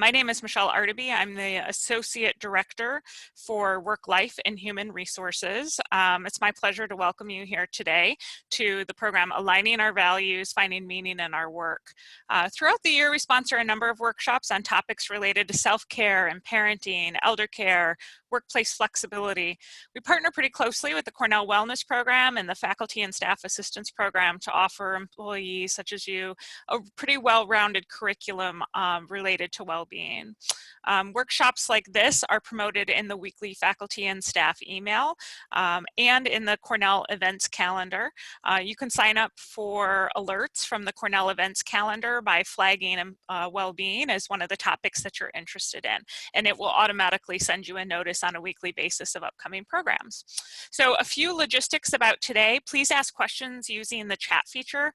My name is Michelle Artaby. I'm the Associate Director for Work Life and Human Resources. It's my pleasure to welcome you here today to the program Aligning Our Values, Finding Meaning in Our Work. Throughout the year, we sponsor a number of workshops on topics related to self-care and parenting, elder care, workplace flexibility. We partner pretty closely with the Cornell Wellness Program and the Faculty and Staff Assistance Program to offer employees such as you a pretty well-rounded curriculum related to well-being. Workshops like this are promoted in the weekly faculty and staff email and in the Cornell events calendar. You can sign up for alerts from the Cornell events calendar by flagging well-being as one of the topics that you're interested in, and it will automatically send you a notice on a weekly basis of upcoming programs. So a few logistics about today. Please ask questions using the chat feature.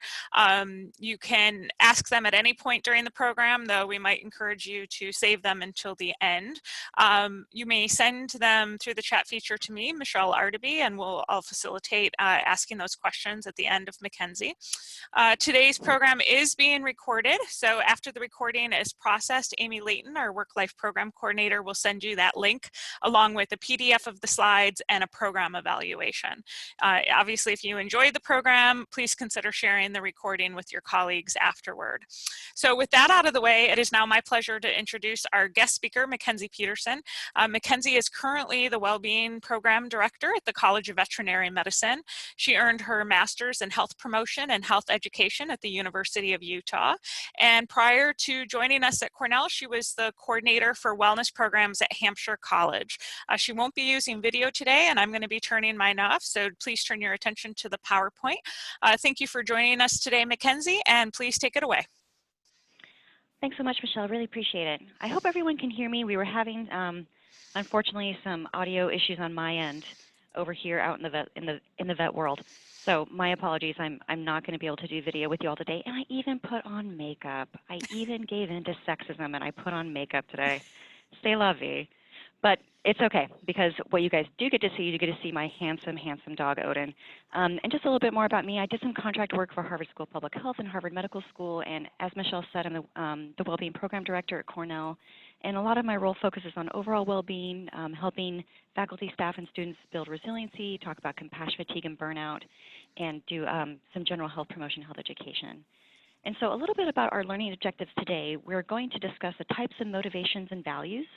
You can ask them at any point during the program, though we might encourage you to save them until the end. You may send them through the chat feature to me, Michelle Artaby, and I'll facilitate asking those questions at the end of Makenzie. Today's program is being recorded, so after the recording is processed, Amy Layton, our Work-Life Program Coordinator, will send you that link along with a PDF of the slides and a program evaluation. Obviously, if you enjoyed the program, please consider sharing the recording with your colleagues afterward. So with that out of the way, it is now my pleasure to introduce our guest speaker, Makenzie Peterson. Makenzie is currently the Wellbeing Program Director at the College of Veterinary Medicine. She earned her master's in health promotion and health education at the University of Utah. And prior to joining us at Cornell, she was the coordinator for wellness programs at Hampshire College. She won't be using video today, and I'm going to be turning mine off, so please turn your attention to the PowerPoint. Thank you for joining us today, Makenzie, and please take it away. Thanks so much, Michelle. Really appreciate it. I hope everyone can hear me. We were having, unfortunately, some audio issues on my end over here out in the vet world. So my apologies. I'm not going to be able to do video with you all today. And I even put on makeup. I even gave in to sexism, and I put on makeup today. C'est la vie. But it's okay, because what you guys do get to see, you get to see my handsome, handsome dog, Odin. And just a little bit more about me. I did some contract work for Harvard School of Public Health and Harvard Medical School. And as Michelle said, I'm the Wellbeing Program Director at Cornell. And a lot of my role focuses on overall well-being, helping faculty, staff, and students build resiliency, talk about compassion, fatigue, and burnout, and do some general health promotion, health education. And so a little bit about our learning objectives today. We're going to discuss the types of motivations and values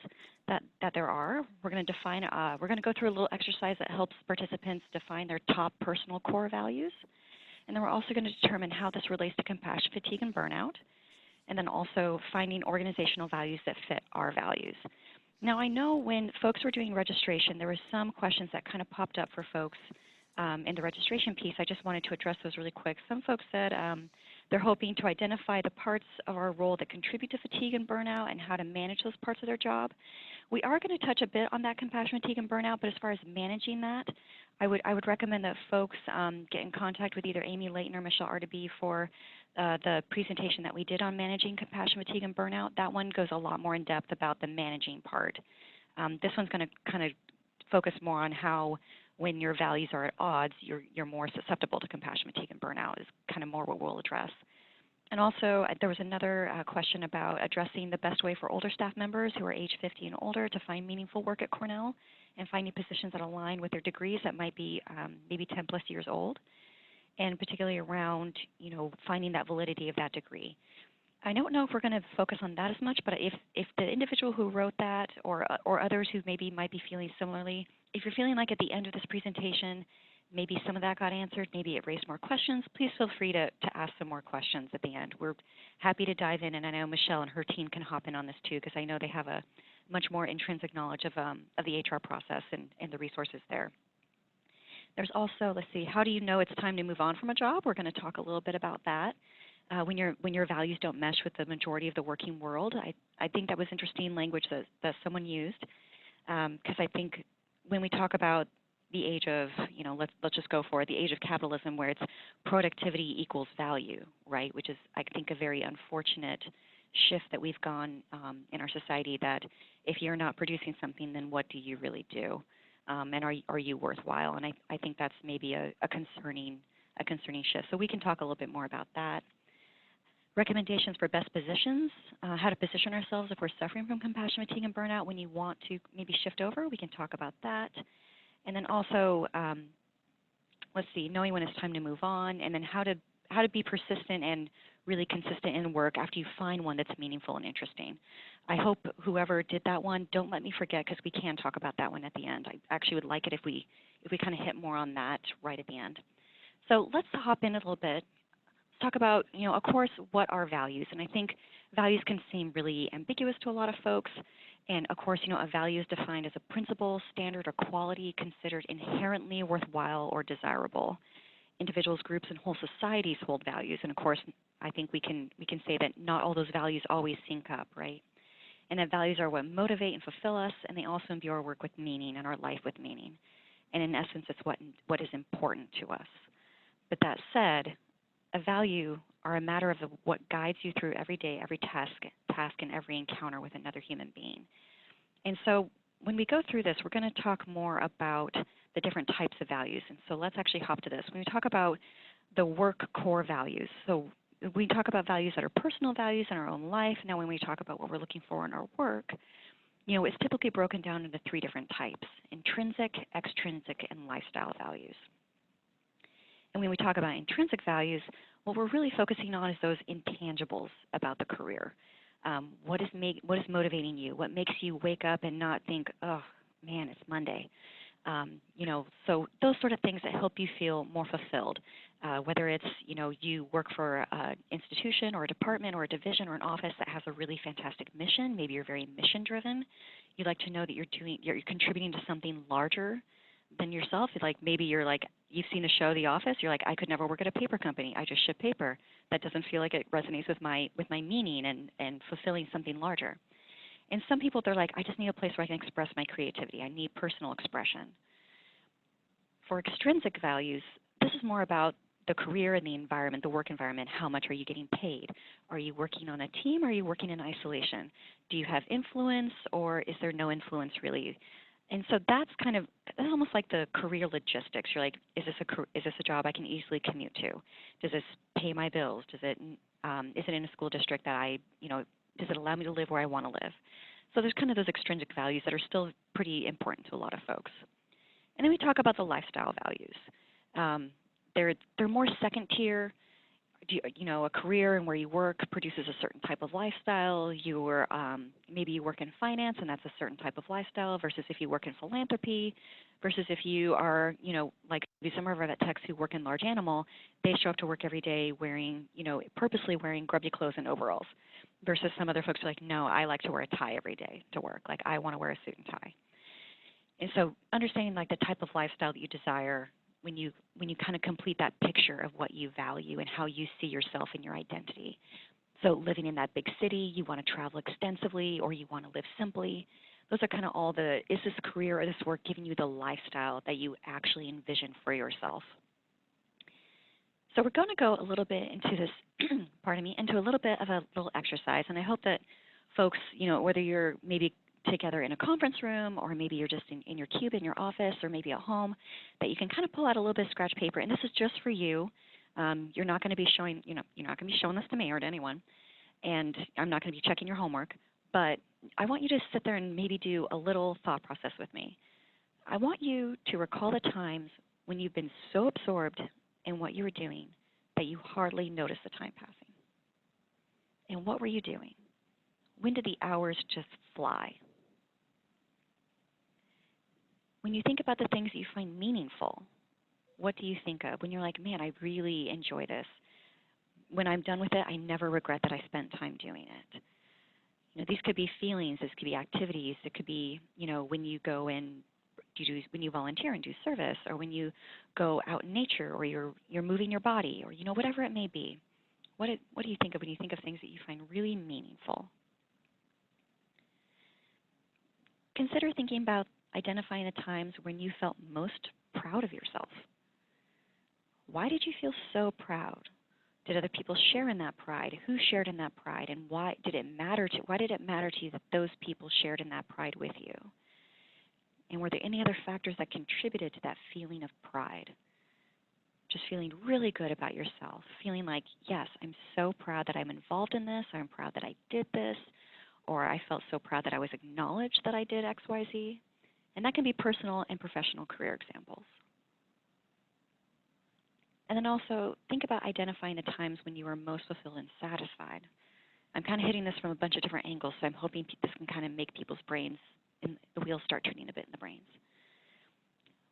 that there are. We're going to define, we're going to go through a little exercise that helps participants define their top personal core values. And then we're also going to determine how this relates to compassion, fatigue, and burnout. And then also finding organizational values that fit our values. Now, I know when folks were doing registration, there were some questions that kind of popped up for folks in the registration piece. I just wanted to address those really quick. Some folks said they're hoping to identify the parts of our role that contribute to fatigue and burnout and how to manage those parts of their job. We are going to touch a bit on that compassion, fatigue, and burnout, but as far as managing that, I would recommend that folks get in contact with either Amy Layton or Michelle Artaby for the presentation that we did on managing compassion, fatigue, and burnout. That one goes a lot more in depth about the managing part. This one's going to kind of focus more on how when your values are at odds, you're more susceptible to compassion, fatigue, and burnout is kind of more what we'll address. And also, there was another question about addressing the best way for older staff members who are age 50 and older to find meaningful work at Cornell and finding positions that align with their degrees that might be maybe 10 plus years old, and particularly around, finding that validity of that degree. I don't know if we're going to focus on that as much, but if the individual who wrote that or others who maybe might be feeling similarly, if you're feeling like at the end of this presentation, maybe some of that got answered, maybe it raised more questions, please feel free to ask some more questions at the end. We're happy to dive in, and I know Michelle and her team can hop in on this too, because I know they have a much more intrinsic knowledge of the HR process and the resources there. There's also, let's see, how do you know it's time to move on from a job? We're going to talk a little bit about that. When your values don't mesh with the majority of the working world. I think that was interesting language that someone used, because I think when we talk about the age of, let's just go for it, the age of capitalism, where it's productivity equals value, right, which is, I think, a very unfortunate shift that we've gone in our society, that if you're not producing something, then what do you really do? And are you worthwhile? And I think that's maybe a concerning shift. So we can talk a little bit more about that. recommendations for best positions, how to position ourselves if we're suffering from compassion fatigue and burnout when you want to maybe shift over. We can talk about that. And then also, let's see, knowing when it's time to move on, and then how to be persistent and really consistent in work after you find one that's meaningful and interesting. I hope whoever did that one, don't let me forget, because we can talk about that one at the end. I actually would like it if we kind of hit more on that right at the end. So let's hop in a little bit. Let's talk about, of course, what are values? And I think values can seem really ambiguous to a lot of folks. And of course, a value is defined as a principle, standard, or quality considered inherently worthwhile or desirable. Individuals, groups, and whole societies hold values. And of course, I think we can say that not all those values always sync up, right? And that values are what motivate and fulfill us, and they also imbue our work with meaning and our life with meaning. And in essence, it's what is important to us. But that said, a value are a matter of what guides you through every day, every task, and every encounter with another human being. And so when we go through this, we're going to talk more about the different types of values. And so let's actually hop to this. When we talk about the work core values, so we talk about values that are personal values in our own life. Now when we talk about what we're looking for in our work, it's typically broken down into three different types: intrinsic, extrinsic, and lifestyle values. And when we talk about intrinsic values, what we're really focusing on is those intangibles about the career. What is motivating you? What makes you wake up and not think, oh, man, it's Monday? So those sort of things that help you feel more fulfilled, whether it's, you work for an institution or a department or a division or an office that has a really fantastic mission. Maybe you're very mission-driven. You like to know that you're contributing to something larger than yourself. Like maybe you've seen the show The Office. You're like, I could never work at a paper company. I just ship paper. That doesn't feel like it resonates with my meaning and fulfilling something larger. And some people, they're like, I just need a place where I can express my creativity. I need personal expression. For extrinsic values, this is more about the career and the environment, the work environment. How much are you getting paid? Are you working on a team or are you working in isolation? Do you have influence or is there no influence really? And so that's almost like the career logistics. You're like, is this a job I can easily commute to? Does this pay my bills? Is it in a school district that does it allow me to live where I want to live? So there's kind of those extrinsic values that are still pretty important to a lot of folks. And then we talk about the lifestyle values. They're more second tier. A career and where you work produces a certain type of lifestyle. Maybe you work in finance and that's a certain type of lifestyle versus if you work in philanthropy, versus if you are, like some of our vet techs who work in large animal, they show up to work every day purposely wearing grubby clothes and overalls, versus some other folks are like, no, I like to wear a tie every day to work. Like I want to wear a suit and tie. And so understanding like the type of lifestyle that you desire when you kind of complete that picture of what you value and how you see yourself and your identity. So living in that big city, you want to travel extensively, or you want to live simply. Those are kind of all is this career or this work giving you the lifestyle that you actually envision for yourself? So we're going to go a little bit into this, into a little bit of a little exercise. And I hope that folks, whether you're maybe together in a conference room, or maybe you're just in your cube in your office, or maybe at home, that you can kind of pull out a little bit of scratch paper. And this is just for you. You're not going to be showing, you're not going to be showing this to me or to anyone. And I'm not going to be checking your homework. But I want you to sit there and maybe do a little thought process with me. I want you to recall the times when you've been so absorbed in what you were doing that you hardly noticed the time passing. And what were you doing? When did the hours just fly? When you think about the things that you find meaningful, what do you think of? When you're like, man, I really enjoy this. When I'm done with it, I never regret that I spent time doing it. These could be feelings, this could be activities, it could be, when you go and when you volunteer and do service, or when you go out in nature, or you're moving your body, or whatever it may be. What do you think of when you think of things that you find really meaningful? Consider thinking about identifying the times when you felt most proud of yourself. Why did you feel so proud? Did other people share in that pride? Who shared in that pride? And why did it matter to you that those people shared in that pride with you? And were there any other factors that contributed to that feeling of pride? just feeling really good about yourself, feeling like, yes, I'm so proud that I'm involved in this, I'm proud that I did this, or I felt so proud that I was acknowledged that I did XYZ. And that can be personal and professional career examples. And then also think about identifying the times when you are most fulfilled and satisfied. I'm kind of hitting this from a bunch of different angles, so I'm hoping this can kind of make people's brains, and the wheels start turning a bit in the brains.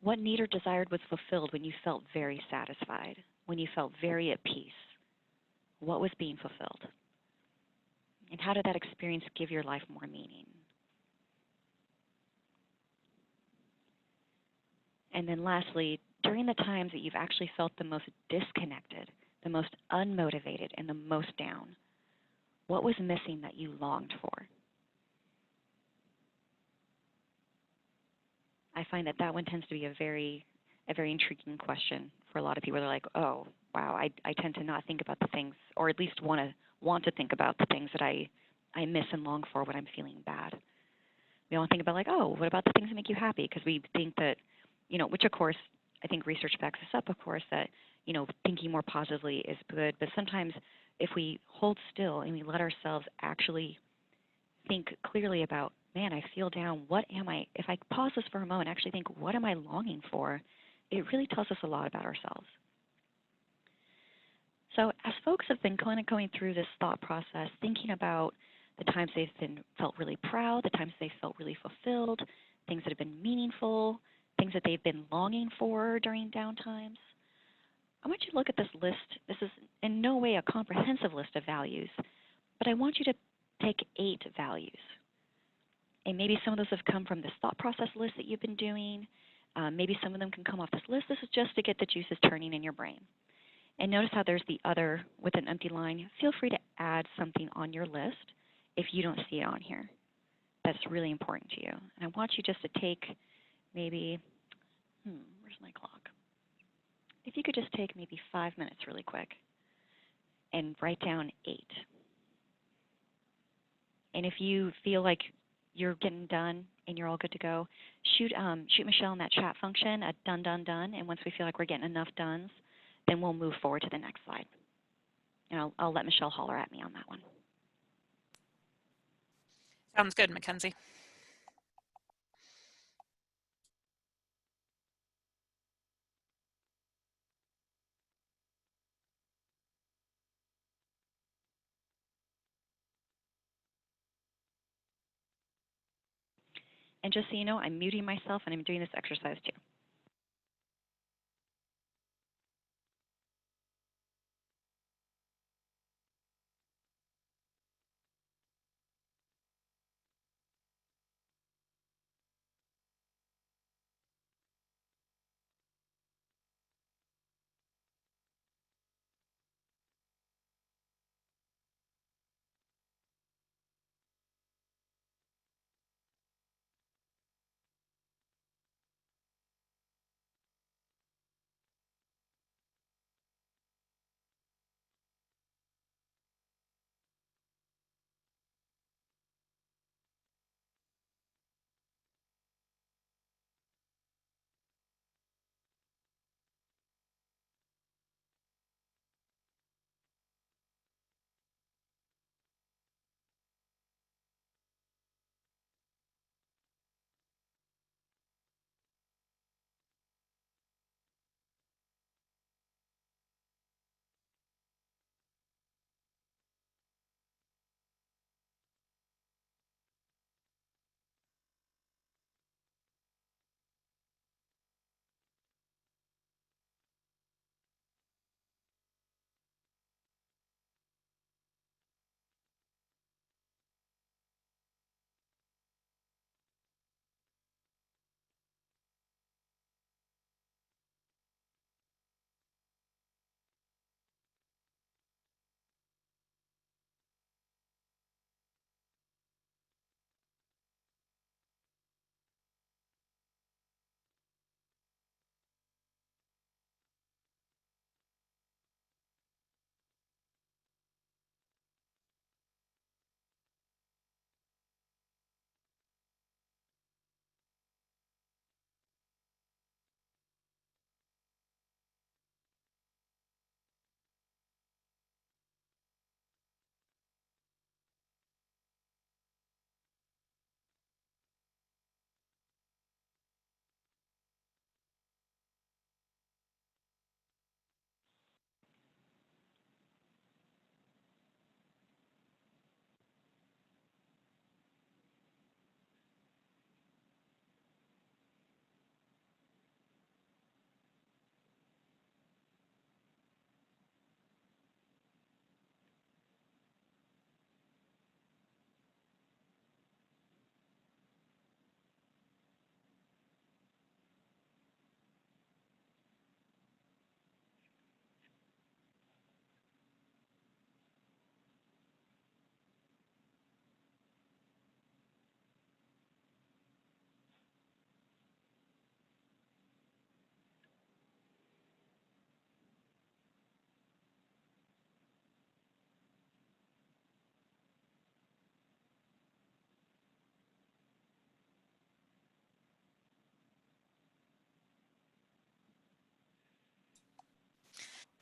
What need or desired was fulfilled when you felt very satisfied, when you felt very at peace? What was being fulfilled? And how did that experience give your life more meaning? And then lastly, during the times that you've actually felt the most disconnected, the most unmotivated, and the most down, what was missing that you longed for? I find that one tends to be a very intriguing question for a lot of people. They're like, oh, wow, I tend to not think about the things, or at least want to think about the things that I miss and long for when I'm feeling bad. We don't think about like, oh, what about the things that make you happy? Because we think that, which of course, I think research backs this up, of course, that, thinking more positively is good. But sometimes if we hold still and we let ourselves actually think clearly about, man, I feel down, what am I, if I pause this for a moment, actually think, what am I longing for? It really tells us a lot about ourselves. So as folks have been kind of going through this thought process, thinking about the times they've felt really proud, the times they felt really fulfilled, things that have been meaningful, things that they've been longing for during downtimes, I want you to look at this list. This is in no way a comprehensive list of values, but I want you to take 8 values. And maybe some of those have come from this thought process list that you've been doing. Maybe some of them can come off this list. This is just to get the juices turning in your brain. And notice how there's the other with an empty line. Feel free to add something on your list if you don't see it on here. That's really important to you. And I want you just to take maybe, where's my clock? If you could just take maybe 5 minutes really quick and write down 8. And if you feel like you're getting done and you're all good to go, shoot Michelle in that chat function at done, done, done. And once we feel like we're getting enough dones, then we'll move forward to the next slide. And I'll let Michelle holler at me on that one. Sounds good, Makenzie. And just so you know, I'm muting myself and I'm doing this exercise too.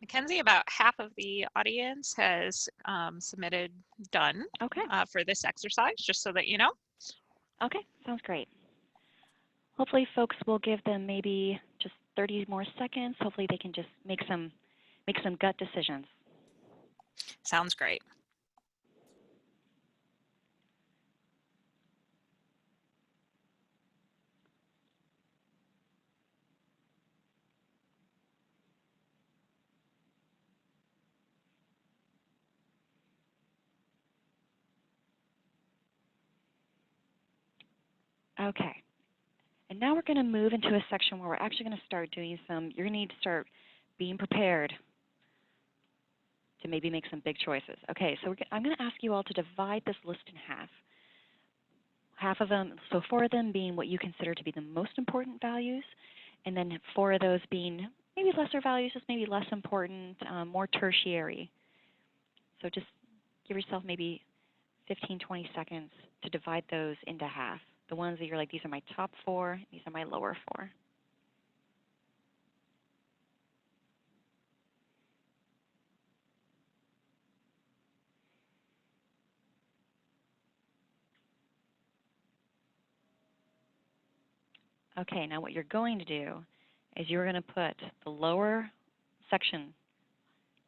Makenzie, about half of the audience has submitted done Okay. for this exercise, just so that you know. Okay, sounds great. Hopefully folks will give them maybe just 30 more seconds. Hopefully they can just make some gut decisions. Sounds great. Okay. And now we're going to move into a section where we're actually going to start doing you're going to need to start being prepared to maybe make some big choices. Okay, so I'm going to ask you all to divide this list in half. Half of them, so 4 of them being what you consider to be the most important values, and then 4 of those being maybe lesser values, just maybe less important, more tertiary. So just give yourself maybe 15, 20 seconds to divide those into half. The ones that you're like, these are my top 4, these are my lower 4. Okay, now what you're going to do is you're going to put the lower section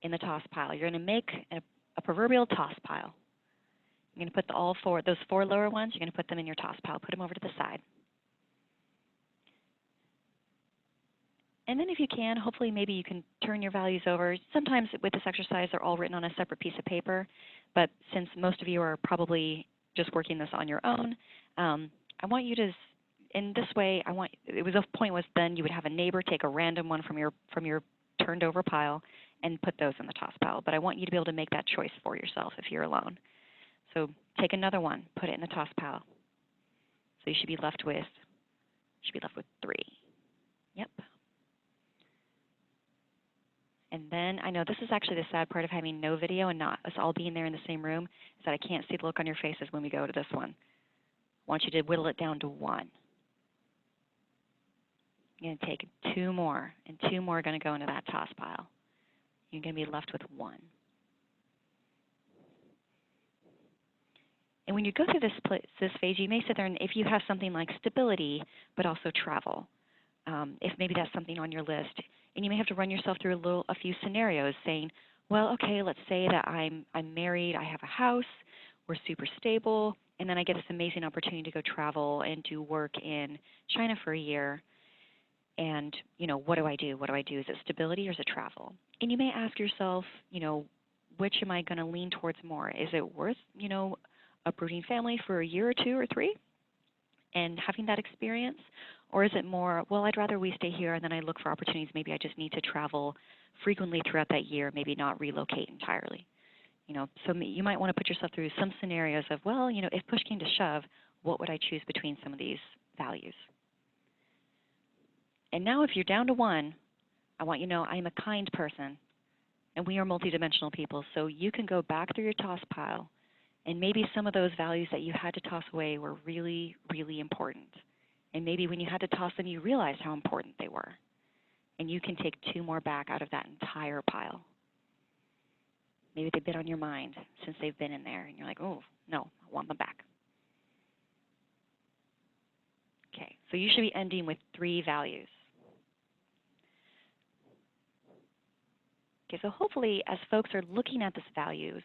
in the toss pile. You're going to make a proverbial toss pile. You're going to put those 4 lower ones, you're going to put them in your toss pile. Put them over to the side. And then if you can, hopefully maybe you can turn your values over. Sometimes with this exercise, they're all written on a separate piece of paper. But since most of you are probably just working this on your own, I want you to, in this way, the point was then you would have a neighbor take a random one from your turned over pile and put those in the toss pile. But I want you to be able to make that choice for yourself if you're alone. So take another one, put it in the toss pile. So you should be left with 3. Yep. And then I know this is actually the sad part of having no video and not us all being there in the same room, is that I can't see the look on your faces when we go to this one. I want you to whittle it down to 1. You're going to take 2 more, and 2 more are going to go into that toss pile. You're going to be left with 1. And when you go through this phase, you may sit there and if you have something like stability, but also travel, if maybe that's something on your list, and you may have to run yourself through a few scenarios saying, well, okay, let's say that I'm married, I have a house, we're super stable, and then I get this amazing opportunity to go travel and do work in China for a year. And, what do I do? What do I do? Is it stability or is it travel? And you may ask yourself, which am I going to lean towards more? Is it worth, uprooting family for a year or 2 or 3 and having that experience? Or is it more, well, I'd rather we stay here and then I look for opportunities. Maybe I just need to travel frequently throughout that year, maybe not relocate entirely. So you might want to put yourself through some scenarios of, well, if push came to shove, what would I choose between some of these values? And now if you're down to 1, I want you to know I'm a kind person, and we are multidimensional people, so you can go back through your toss pile, and maybe some of those values that you had to toss away were really, really important. And maybe when you had to toss them, you realized how important they were. And you can take 2 more back out of that entire pile. Maybe they've been on your mind since they've been in there, and you're like, oh, no, I want them back. Okay, so you should be ending with 3 values. Okay, so hopefully as folks are looking at these values,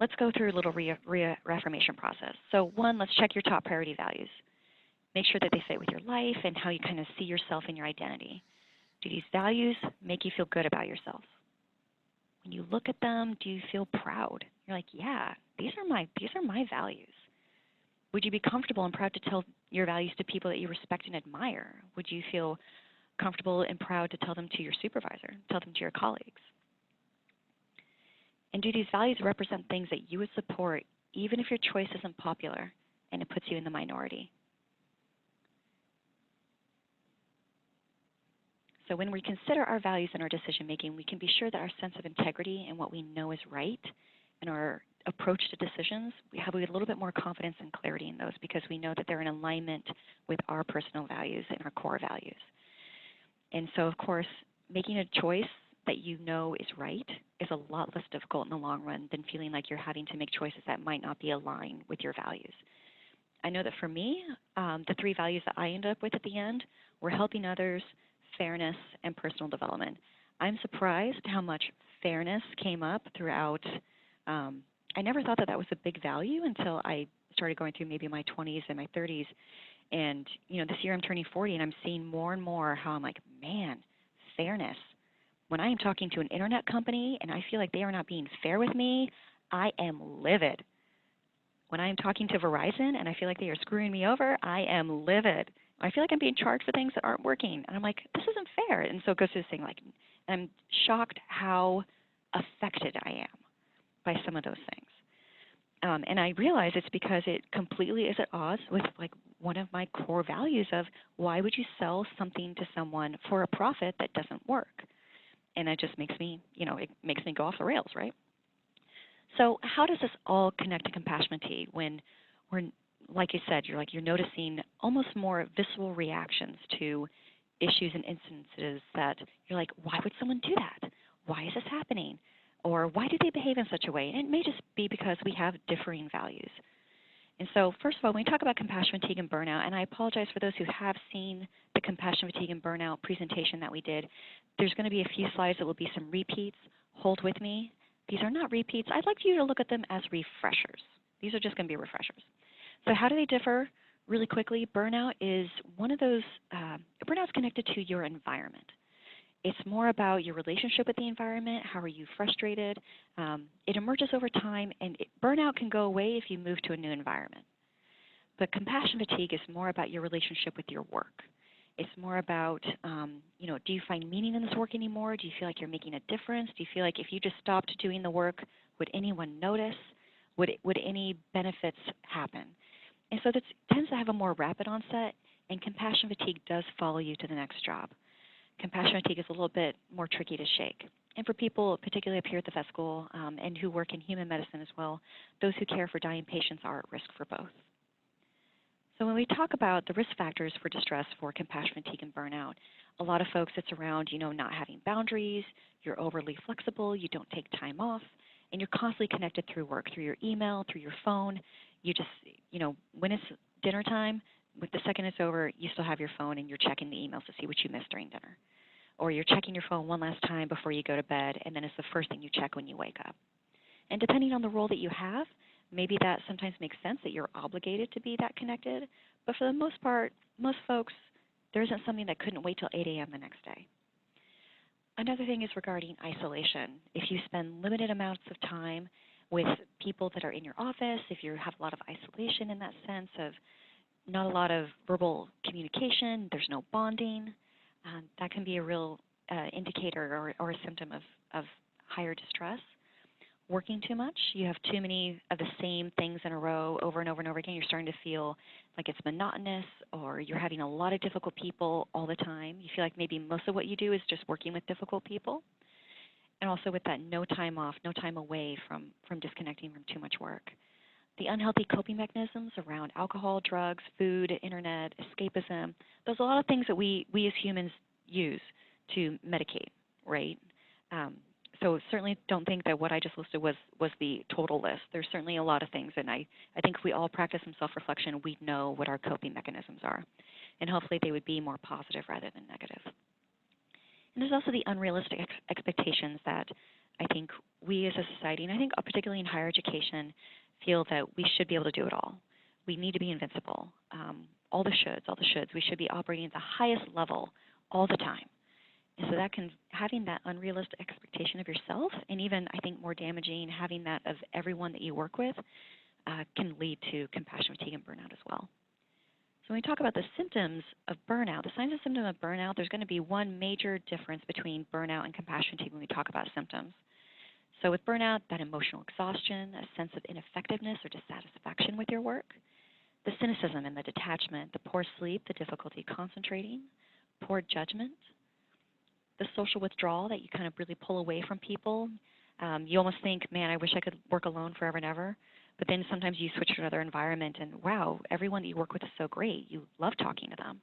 let's go through a little reaffirmation process. So 1, let's check your top priority values. Make sure that they fit with your life and how you kind of see yourself and your identity. Do these values make you feel good about yourself? When you look at them, do you feel proud? You're like, yeah, these are my values. Would you be comfortable and proud to tell your values to people that you respect and admire? Would you feel comfortable and proud to tell them to your supervisor, tell them to your colleagues? And do these values represent things that you would support even if your choice isn't popular and it puts you in the minority? So when we consider our values in our decision making, we can be sure that our sense of integrity and what we know is right and our approach to decisions, we have a little bit more confidence and clarity in those because we know that they're in alignment with our personal values and our core values. And so, of course, making a choice that you know is right is a lot less difficult in the long run than feeling like you're having to make choices that might not be aligned with your values. I know that for me, the 3 values that I end up with at the end were helping others, fairness, and personal development. I'm surprised how much fairness came up throughout. I never thought that that was a big value until I started going through maybe my 20s and my 30s. And, this year I'm turning 40, and I'm seeing more and more how I'm like, man, fairness. When I am talking to an internet company and I feel like they are not being fair with me, I am livid. When I am talking to Verizon and I feel like they are screwing me over, I am livid. I feel like I'm being charged for things that aren't working. And I'm like, this isn't fair. And so it goes to this thing like, I'm shocked how affected I am by some of those things. And I realize it's because it completely is at odds with like one of my core values of why would you sell something to someone for a profit that doesn't work? And that just makes me, it makes me go off the rails, right? So how does this all connect to compassion fatigue when we're, like you said, you're noticing almost more visceral reactions to issues and instances that you're like, why would someone do that? Why is this happening? Or why do they behave in such a way? And it may just be because we have differing values. And so first of all, when we talk about compassion fatigue and burnout, and I apologize for those who have seen the compassion fatigue and burnout presentation that we did, there's going to be a few slides that will be some repeats. Hold with me. These are not repeats. I'd like you to look at them as refreshers. These are just going to be refreshers. So how do they differ? Really quickly, burnout is one of those, burnout is connected to your environment. It's more about your relationship with the environment. How are you frustrated? It emerges over time, and burnout can go away if you move to a new environment. But compassion fatigue is more about your relationship with your work. It's more about, do you find meaning in this work anymore? Do you feel like you're making a difference? Do you feel like if you just stopped doing the work, would anyone notice? Would any benefits happen? And so that tends to have a more rapid onset, and compassion fatigue does follow you to the next job. Compassion fatigue is a little bit more tricky to shake. And for people, particularly up here at the vet school and who work in human medicine as well, those who care for dying patients are at risk for both. So when we talk about the risk factors for distress for compassion fatigue and burnout, a lot of folks, it's around, not having boundaries, you're overly flexible, you don't take time off, and you're constantly connected through work, through your email, through your phone. You just, when it's dinner time, with the second it's over, you still have your phone and you're checking the emails to see what you missed during dinner. Or you're checking your phone one last time before you go to bed, and then it's the first thing you check when you wake up. And depending on the role that you have, maybe that sometimes makes sense that you're obligated to be that connected. But for the most part, most folks, there isn't something that couldn't wait till 8 a.m. the next day. Another thing is regarding isolation. If you spend limited amounts of time with people that are in your office, if you have a lot of isolation in that sense of not a lot of verbal communication, there's no bonding, that can be a real indicator or a symptom of higher distress. Working too much, you have too many of the same things in a row over and over and over again, you're starting to feel like it's monotonous, or you're having a lot of difficult people all the time. You feel like maybe most of what you do is just working with difficult people. And also with that no time off, no time away from disconnecting from too much work. The unhealthy coping mechanisms around alcohol, drugs, food, internet, escapism, there's a lot of things that we as humans use to medicate, right? So certainly don't think that what I just listed was the total list. There's certainly a lot of things, and I think if we all practice some self-reflection, we'd know what our coping mechanisms are. And hopefully they would be more positive rather than negative. And there's also the unrealistic expectations that I think we as a society, and I think particularly in higher education, feel that we should be able to do it all. We need to be invincible. All the shoulds. We should be operating at the highest level all the time. And so that can, having that unrealistic expectation of yourself, and even I think more damaging, having that of everyone that you work with, can lead to compassion fatigue and burnout as well. So when we talk about the symptoms of burnout, the signs and symptoms of burnout, there's going to be one major difference between burnout and compassion fatigue when we talk about symptoms. So with burnout, that emotional exhaustion, a sense of ineffectiveness or dissatisfaction with your work, the cynicism and the detachment, the poor sleep, the difficulty concentrating, poor judgment, the social withdrawal that you kind of really pull away from people. You almost think, man, I wish I could work alone forever and ever. But then sometimes you switch to another environment and, wow, everyone that you work with is so great. You love talking to them.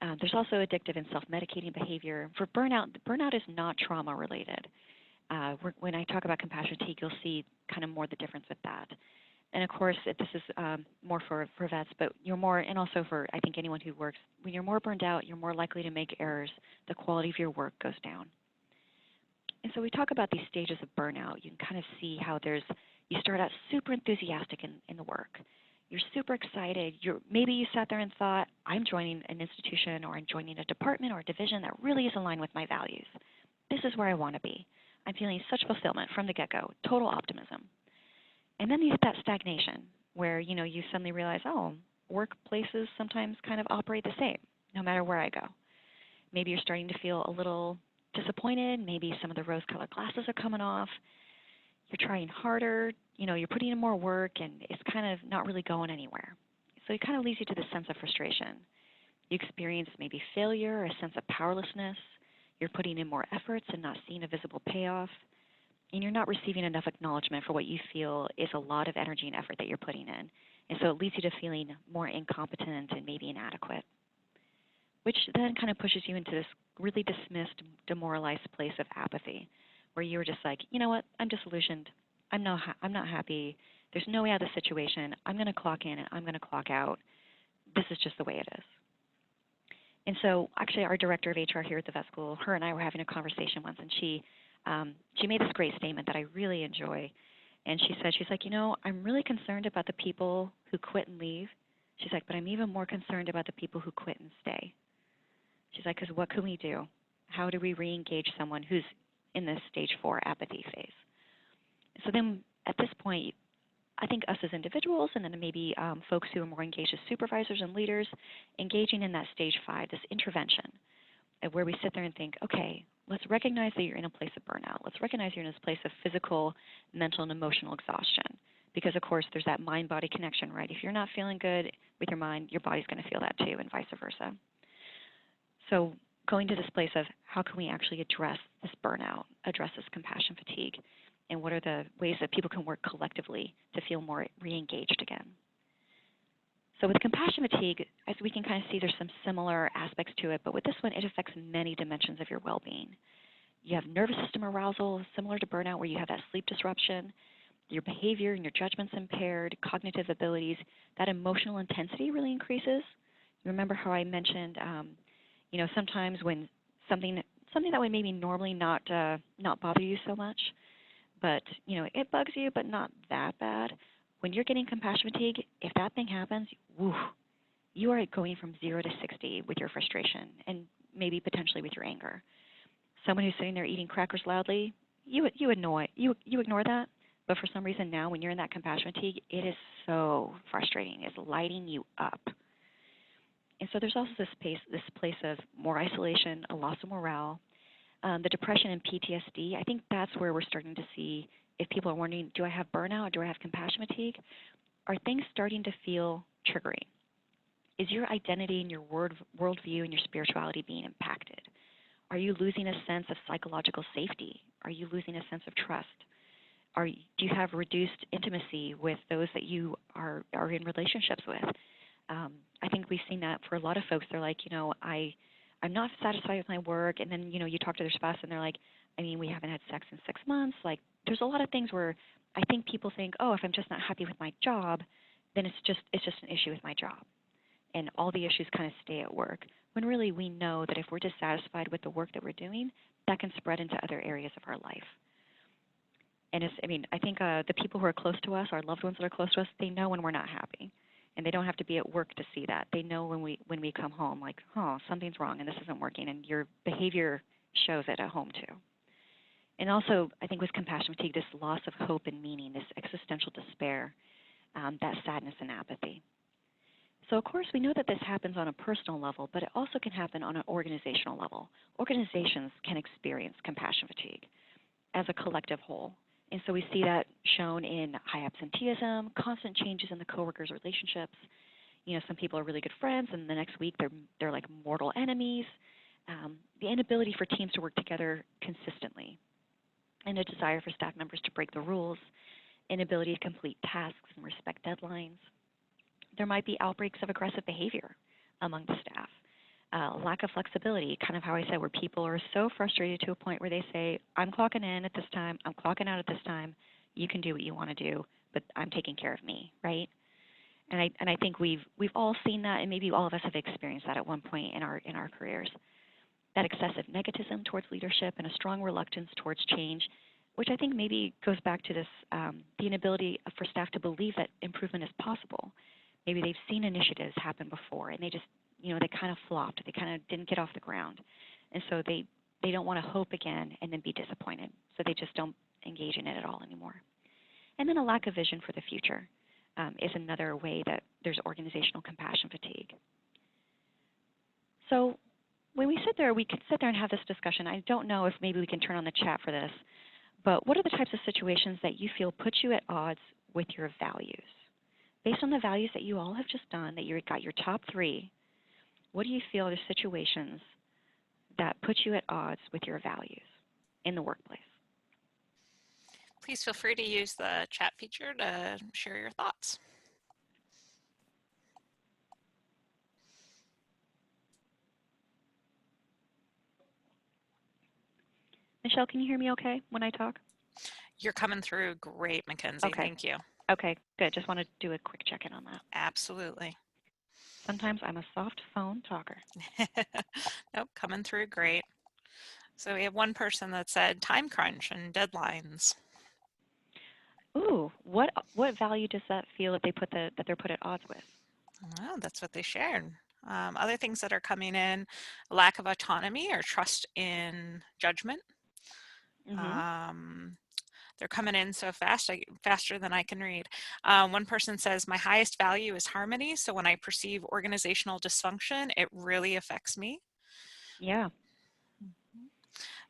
There's also addictive and self-medicating behavior. For burnout is not trauma-related. When I talk about compassion fatigue, you'll see kind of more the difference with that. And of course, this is more for vets, but you're more, and also for, I think, anyone who works, when you're more burned out, you're more likely to make errors. The quality of your work goes down. And so we talk about these stages of burnout. You can kind of see how you start out super enthusiastic in the work. You're super excited. Maybe you sat there and thought, I'm joining an institution or I'm joining a department or a division that really is aligned with my values. This is where I want to be. I'm feeling such fulfillment from the get-go, total optimism. And then you hit that stagnation where, you suddenly realize, oh, workplaces sometimes kind of operate the same no matter where I go. Maybe you're starting to feel a little disappointed. Maybe some of the rose-colored glasses are coming off. You're trying harder. You're putting in more work, and it's kind of not really going anywhere. So it kind of leads you to this sense of frustration. You experience maybe failure, a sense of powerlessness. You're putting in more efforts and not seeing a visible payoff. And you're not receiving enough acknowledgement for what you feel is a lot of energy and effort that you're putting in. And so it leads you to feeling more incompetent and maybe inadequate, which then kind of pushes you into this really dismissed, demoralized place of apathy, where you're just like, you know what, I'm disillusioned. I'm not happy. There's no way out of the situation. I'm going to clock in and I'm going to clock out. This is just the way it is. And so actually our director of HR here at the vet school, her and I were having a conversation once, and she made this great statement that I really enjoy. And she said, she's like, I'm really concerned about the people who quit and leave. She's like, but I'm even more concerned about the people who quit and stay. She's like, because what can we do? How do we re-engage someone who's in this stage 4 apathy phase? So then at this point, I think us as individuals, and then maybe folks who are more engaged as supervisors and leaders, engaging in that stage 5, this intervention, where we sit there and think, okay, let's recognize that you're in a place of burnout. Let's recognize you're in this place of physical, mental, and emotional exhaustion. Because, of course, there's that mind-body connection, right? If you're not feeling good with your mind, your body's going to feel that too, and vice versa. So going to this place of how can we actually address this burnout, address this compassion fatigue, and what are the ways that people can work collectively to feel more re-engaged again. So with compassion fatigue, as we can kind of see, there's some similar aspects to it, but with this one, it affects many dimensions of your well-being. You have nervous system arousal, similar to burnout, where you have that sleep disruption. Your behavior and your judgment's impaired, cognitive abilities. That emotional intensity really increases. You remember how I mentioned, sometimes when something that would maybe normally not bother you so much, but it bugs you, but not that bad. When you're getting compassion fatigue, if that thing happens, you are going from 0 to 60 with your frustration and maybe potentially with your anger. Someone who's sitting there eating crackers loudly, you ignore that. But for some reason now, when you're in that compassion fatigue, it is so frustrating. It's lighting you up. And so there's also this place of more isolation, a loss of morale, the depression and PTSD. I think that's where we're starting to see, if people are wondering, do I have burnout? Do I have compassion fatigue? Are things starting to feel triggering? Is your identity and your worldview and your spirituality being impacted? Are you losing a sense of psychological safety? Are you losing a sense of trust? Do you have reduced intimacy with those that you are in relationships with? I think we've seen that for a lot of folks. They're like, I'm not satisfied with my work. And then, you talk to their spouse and they're like, we haven't had sex in 6 months. Like, there's a lot of things where I think people think, oh, if I'm just not happy with my job, then it's just an issue with my job. And all the issues kind of stay at work. When really we know that if we're dissatisfied with the work that we're doing, that can spread into other areas of our life. And I think the people who are close to us, our loved ones that are close to us, they know when we're not happy. And they don't have to be at work to see that. They know when we come home, like, oh, something's wrong and this isn't working. And your behavior shows it at home too. And also, I think with compassion fatigue, this loss of hope and meaning, this existential despair, that sadness and apathy. So, of course, we know that this happens on a personal level, but it also can happen on an organizational level. Organizations can experience compassion fatigue as a collective whole. And so we see that shown in high absenteeism, constant changes in the coworkers' relationships. Some people are really good friends, and the next week they're like mortal enemies. The inability for teams to work together consistently, and a desire for staff members to break the rules, inability to complete tasks and respect deadlines. There might be outbreaks of aggressive behavior among the staff. lack of flexibility, kind of how I said, where people are so frustrated to a point where they say, I'm clocking in at this time, I'm clocking out at this time, you can do what you want to do, but I'm taking care of me, right? And I think we've all seen that, and maybe all of us have experienced that at one point in our careers. That excessive negativism towards leadership and a strong reluctance towards change, which I think maybe goes back to this the inability for staff to believe that improvement is possible. Maybe they've seen initiatives happen before, and they just they kind of flopped. They kind of didn't get off the ground, and so they don't want to hope again and then be disappointed. So they just don't engage in it at all anymore. And then a lack of vision for the future is another way that there's organizational compassion fatigue. So when we sit there, we could sit there and have this discussion. I don't know if maybe we can turn on the chat for this, but what are the types of situations that you feel put you at odds with your values? Based on the values that you all have just done, that you got your top 3, what do you feel are situations that put you at odds with your values in the workplace? Please feel free to use the chat feature to share your thoughts. Michelle, can you hear me okay when I talk? You're coming through great, Makenzie. Okay. Thank you. Okay, good. Just want to do a quick check-in on that. Absolutely. Sometimes I'm a soft phone talker. Nope, coming through great. So we have one person that said time crunch and deadlines. Ooh, what value does that feel that they're put at odds with? Well, that's what they shared. Other things that are coming in: lack of autonomy or trust in judgment. Mm-hmm. They're coming in so fast, faster than I can read. One person says, my highest value is harmony, so when I perceive organizational dysfunction, it really affects me. Yeah.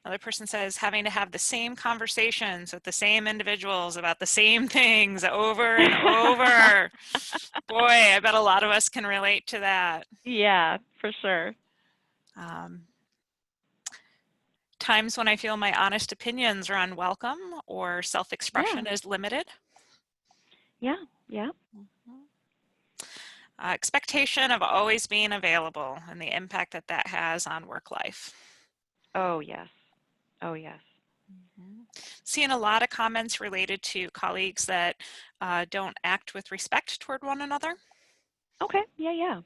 Another person says, having to have the same conversations with the same individuals about the same things over and over. Boy, I bet a lot of us can relate to that. Yeah, for sure. Times when I feel my honest opinions are unwelcome or self-expression is limited. Yeah, yeah. Expectation of always being available and the impact that that has on work life. Oh, yes. Oh, yes. Seeing a lot of comments related to colleagues that don't act with respect toward one another. Okay, yeah, yeah.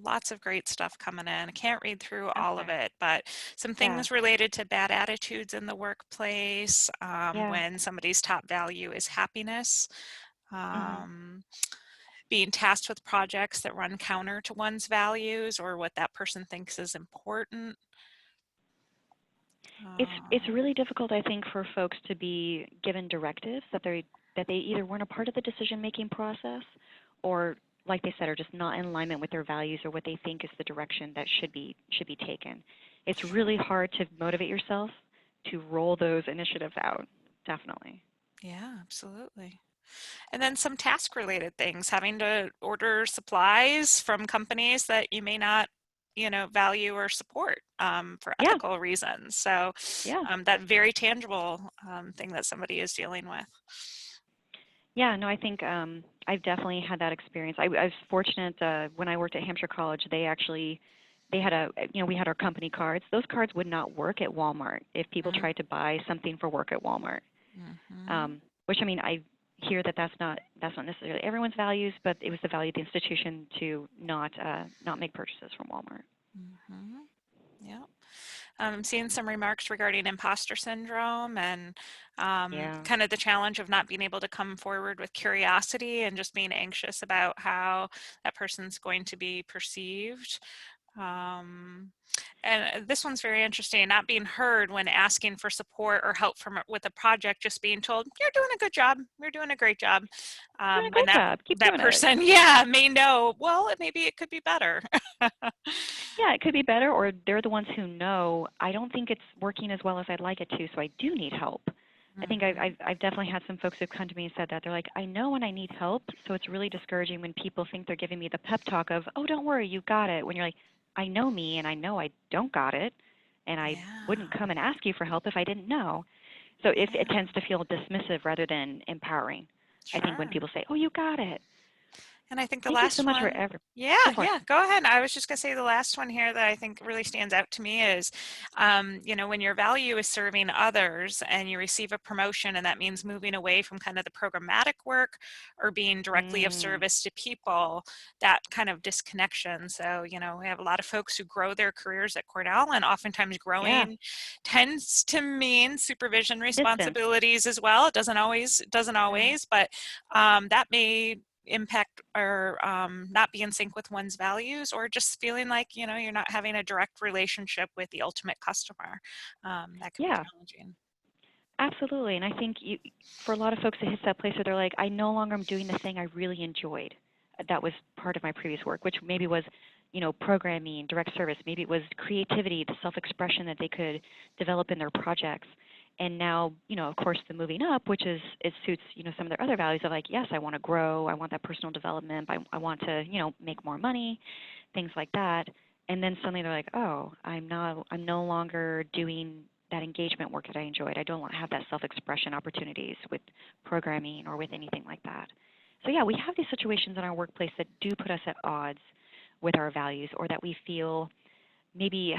Lots of great stuff coming in. I can't read through all of it, but some things Yeah. related to bad attitudes in the workplace, Yeah. when somebody's top value is happiness, being tasked with projects that run counter to one's values or what that person thinks is important. It's really difficult, I think, for folks to be given directives that they either weren't a part of the decision-making process, or, like they said, are just not in alignment with their values or what they think is the direction that should be taken. It's really hard to motivate yourself to roll those initiatives out. Definitely. Yeah, absolutely. And then some task-related things, having to order supplies from companies that you may not, value or support for ethical reasons. So that very tangible thing that somebody is dealing with. Yeah, no, I think I've definitely had that experience. I was fortunate when I worked at Hampshire College. They had we had our company cards. Those cards would not work at Walmart if people tried to buy something for work at Walmart. Which, I mean, I hear that that's not necessarily everyone's values, but it was the value of the institution to not make purchases from Walmart. Yeah. I'm seeing some remarks regarding imposter syndrome and kind of the challenge of not being able to come forward with curiosity and just being anxious about how that person's going to be perceived. And this one's very interesting, not being heard when asking for support or help with a project, just being told, you're doing a good job, you're doing a great job. When that person, may know, well, maybe it could be better. Yeah, it could be better, or they're the ones who know, I don't think it's working as well as I'd like it to, so I do need help. I think I've definitely had some folks who've come to me and said that. They're like, I know when I need help, so it's really discouraging when people think they're giving me the pep talk of, oh, don't worry, you got it. When you're like, I know me, and I know I don't got it, and I wouldn't come and ask you for help if I didn't know. So it tends to feel dismissive rather than empowering. I think when Sure. people say, oh, you got it. And I think the Thank you so last much for one, ever. yeah, Go for it. yeah, go ahead. I was just going to say the last one here that I think really stands out to me is, you know, when your value is serving others and you receive a promotion, and that means moving away from kind of the programmatic work or being directly of Mm, service to people, that kind of disconnection. So, you know, we have a lot of folks who grow their careers at Cornell, and oftentimes yeah, growing tends to mean supervision distance. responsibilities as well. It doesn't Yeah. always, but that may impact or not be in sync with one's values, or just feeling like, you know, you're not having a direct relationship with the ultimate customer. That can be Yeah, challenging. absolutely. And I think for a lot of folks, it hits that place where they're like, I no longer am doing the thing I really enjoyed. That was part of my previous work, which maybe was, programming, direct service. Maybe it was creativity, the self-expression that they could develop in their projects. And now, of course, the moving up, which is it suits, some of their other values of like, yes, I want to grow, I want that personal development, I want to, make more money, things like that. And then suddenly they're like, oh, I'm no longer doing that engagement work that I enjoyed. I don't have that self-expression opportunities with programming or with anything like that. So yeah, we have these situations in our workplace that do put us at odds with our values, or that we feel maybe,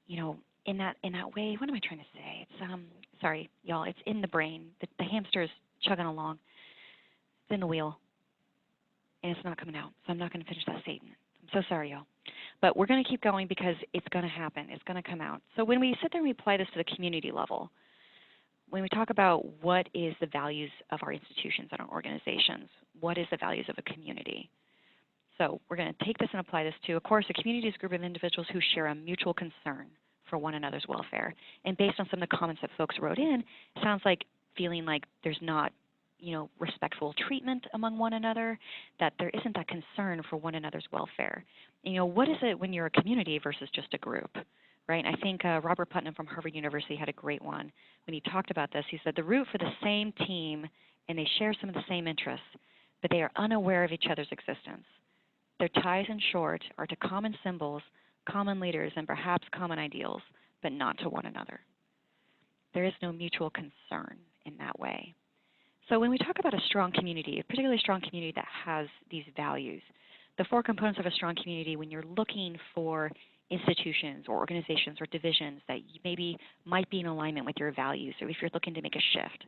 in that way. What am I trying to say? It's sorry, y'all. It's in the brain. The hamster is chugging along. It's in the wheel, and it's not coming out. So I'm not going to finish that statement. I'm so sorry, y'all. But we're going to keep going because it's going to happen. It's going to come out. So when we sit there and we apply this to the community level, when we talk about what is the values of our institutions and our organizations, what is the values of a community? So we're going to take this and apply this to, of course, a community is a group of individuals who share a mutual concern for one another's welfare. And based on some of the comments that folks wrote in, it sounds like feeling like there's not, respectful treatment among one another, that there isn't that concern for one another's welfare. What is it when you're a community versus just a group, right? I think Robert Putnam from Harvard University had a great one when he talked about this. He said the root for the same team, and they share some of the same interests, but they are unaware of each other's existence. Their ties, in short, are to common symbols, common leaders, and perhaps common ideals, but not to one another. There is no mutual concern in that way. So when we talk about a strong community, a particularly strong community that has these values, the four components of a strong community, when you're looking for institutions or organizations or divisions that maybe might be in alignment with your values, or if you're looking to make a shift,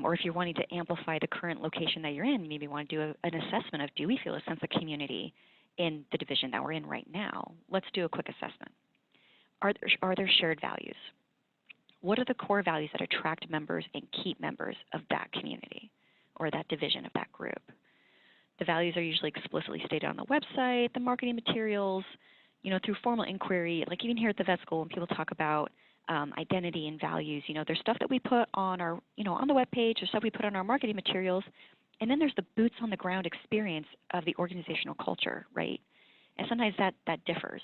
or if you're wanting to amplify the current location that you're in, you maybe want to do an assessment of, do we feel a sense of community in the division that we're in right now? Let's do a quick assessment. Are there shared values? What are the core values that attract members and keep members of that community or that division of that group? The values are usually explicitly stated on the website, the marketing materials, through formal inquiry. Like even here at the vet school, when people talk about identity and values, there's stuff that we put on our, on the web page, there's stuff we put on our marketing materials, and then there's the boots on the ground experience of the organizational culture, right? And sometimes that differs.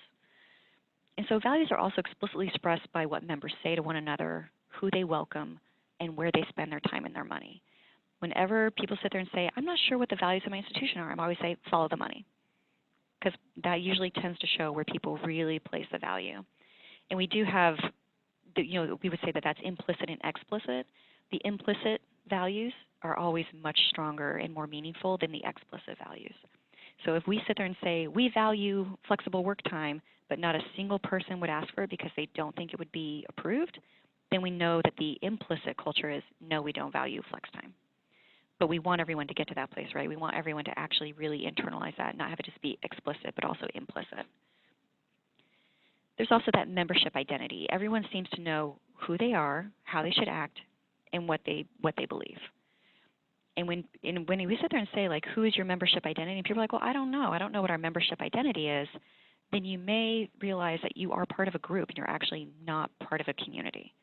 And so values are also explicitly expressed by what members say to one another, who they welcome, and where they spend their time and their money. Whenever people sit there and say, I'm not sure what the values of my institution are, I'm always say, follow the money, because that usually tends to show where people really place the value. And we do have, we would say that that's implicit and explicit. The implicit values are always much stronger and more meaningful than the explicit values. So if we sit there and say, we value flexible work time, but not a single person would ask for it because they don't think it would be approved, then we know that the implicit culture is, no, we don't value flex time. But we want everyone to get to that place, right? We want everyone to actually really internalize that, not have it just be explicit, but also implicit. There's also that membership identity. Everyone seems to know who they are, how they should act, and what they believe. And when we sit there and say, like, who is your membership identity? And people are like, well, I don't know. I don't know what our membership identity is. Then you may realize that you are part of a group and you're actually not part of a community.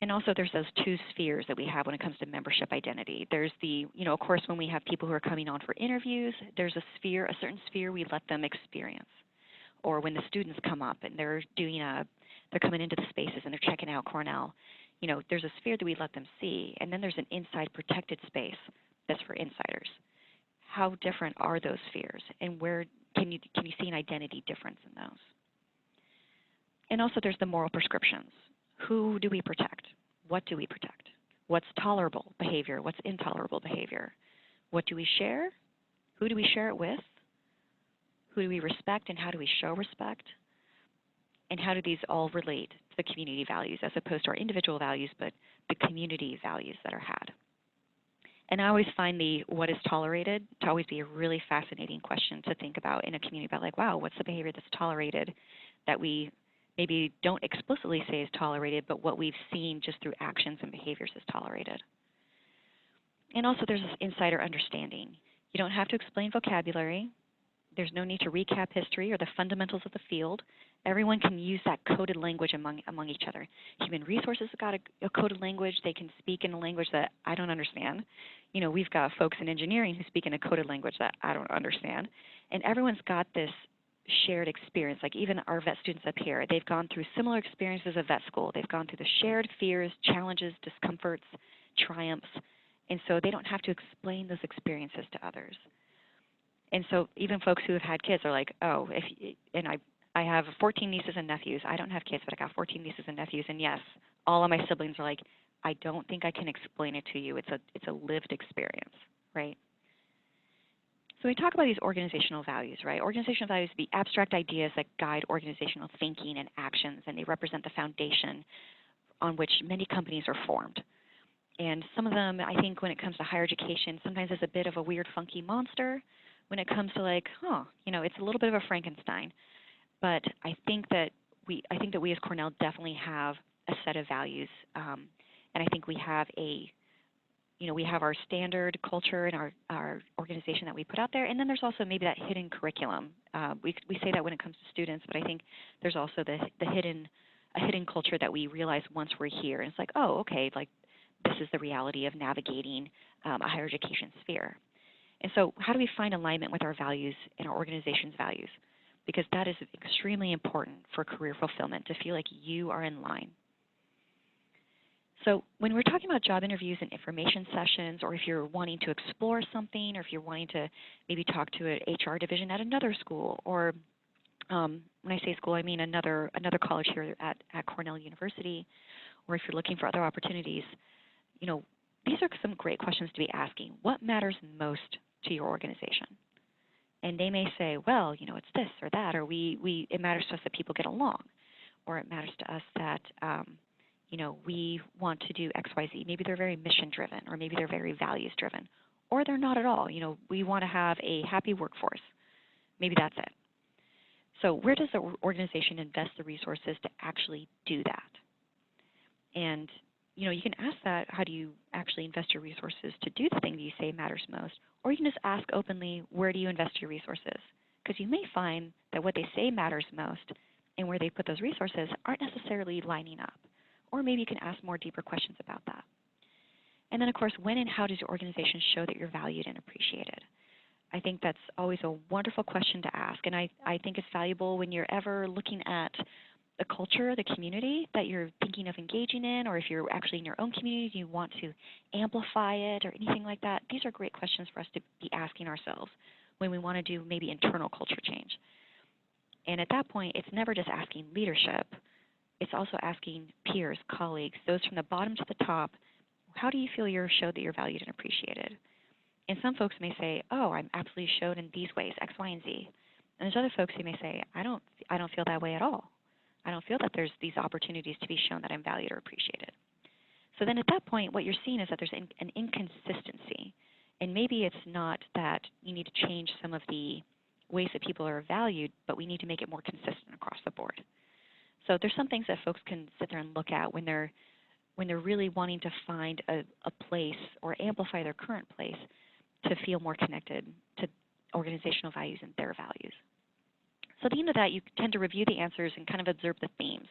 And also there's those two spheres that we have when it comes to membership identity. There's the, of course, when we have people who are coming on for interviews, there's a certain sphere we let them experience. Or when the students come up and they're coming into the spaces and they're checking out Cornell, there's a sphere that we let them see. And then there's an inside protected space that's for insiders. How different are those spheres? And where can you see an identity difference in those? And also there's the moral prescriptions. Who do we protect? What do we protect? What's tolerable behavior? What's intolerable behavior? What do we share? Who do we share it with? Who do we respect and how do we show respect? And how do these all relate to the community values as opposed to our individual values, but the community values that are had? And I always find the what is tolerated to always be a really fascinating question to think about in a community about, like, wow, what's the behavior that's tolerated that we maybe don't explicitly say is tolerated, but what we've seen just through actions and behaviors is tolerated. And also there's this insider understanding. You don't have to explain vocabulary. There's no need to recap history or the fundamentals of the field. Everyone can use that coded language among each other. Human resources have got a coded language. They can speak in a language that I don't understand. You know, we've got folks in engineering who speak in a coded language that I don't understand. And everyone's got this shared experience. Like even our vet students up here, they've gone through similar experiences of vet school. They've gone through the shared fears, challenges, discomforts, triumphs. And so they don't have to explain those experiences to others. And so even folks who have had kids are like, oh, I have 14 nieces and nephews. I don't have kids, but I got 14 nieces and nephews. And yes, all of my siblings are like, I don't think I can explain it to you. It's a lived experience, right? So we talk about these organizational values, right? Organizational values are the abstract ideas that guide organizational thinking and actions, and they represent the foundation on which many companies are formed. And some of them, I think when it comes to higher education, sometimes is a bit of a weird, funky monster. When it comes to like, it's a little bit of a Frankenstein. But I think that we as Cornell definitely have a set of values, and I think we have we have our standard culture and our organization that we put out there, and then there's also maybe that hidden curriculum. We say that when it comes to students, but I think there's also a hidden culture that we realize once we're here, and it's like, oh, okay, like this is the reality of navigating a higher education sphere. And so how do we find alignment with our values and our organization's values? Because that is extremely important for career fulfillment, to feel like you are in line. So when we're talking about job interviews and information sessions, or if you're wanting to explore something, or if you're wanting to maybe talk to an HR division at another school, or when I say school, I mean another college here at Cornell University, or if you're looking for other opportunities, these are some great questions to be asking. What matters most to your organization? And they may say, well, it's this or that, or it matters to us that people get along, or it matters to us that, we want to do X, Y, Z. Maybe they're very mission-driven, or maybe they're very values-driven, or they're not at all. We want to have a happy workforce. Maybe that's it. So where does the organization invest the resources to actually do that? And you can ask that, how do you actually invest your resources to do the thing that you say matters most? Or you can just ask openly, where do you invest your resources? Because you may find that what they say matters most and where they put those resources aren't necessarily lining up. Or maybe you can ask more deeper questions about that. And then, of course, when and how does your organization show that you're valued and appreciated? I think that's always a wonderful question to ask. And I think it's valuable when you're ever looking at the culture, the community that you're thinking of engaging in, or if you're actually in your own community and you want to amplify it or anything like that. These are great questions for us to be asking ourselves when we want to do maybe internal culture change. And at that point, it's never just asking leadership. It's also asking peers, colleagues, those from the bottom to the top, how do you feel you're showed that you're valued and appreciated? And some folks may say, oh, I'm absolutely showed in these ways, X, Y, and Z. And there's other folks who may say, I don't feel that way at all. I don't feel that there's these opportunities to be shown that I'm valued or appreciated. So then at that point, what you're seeing is that there's an inconsistency. And maybe it's not that you need to change some of the ways that people are valued, but we need to make it more consistent across the board. So there's some things that folks can sit there and look at when they're really wanting to find a place or amplify their current place to feel more connected to organizational values and their values. So at the end of that, you tend to review the answers and kind of observe the themes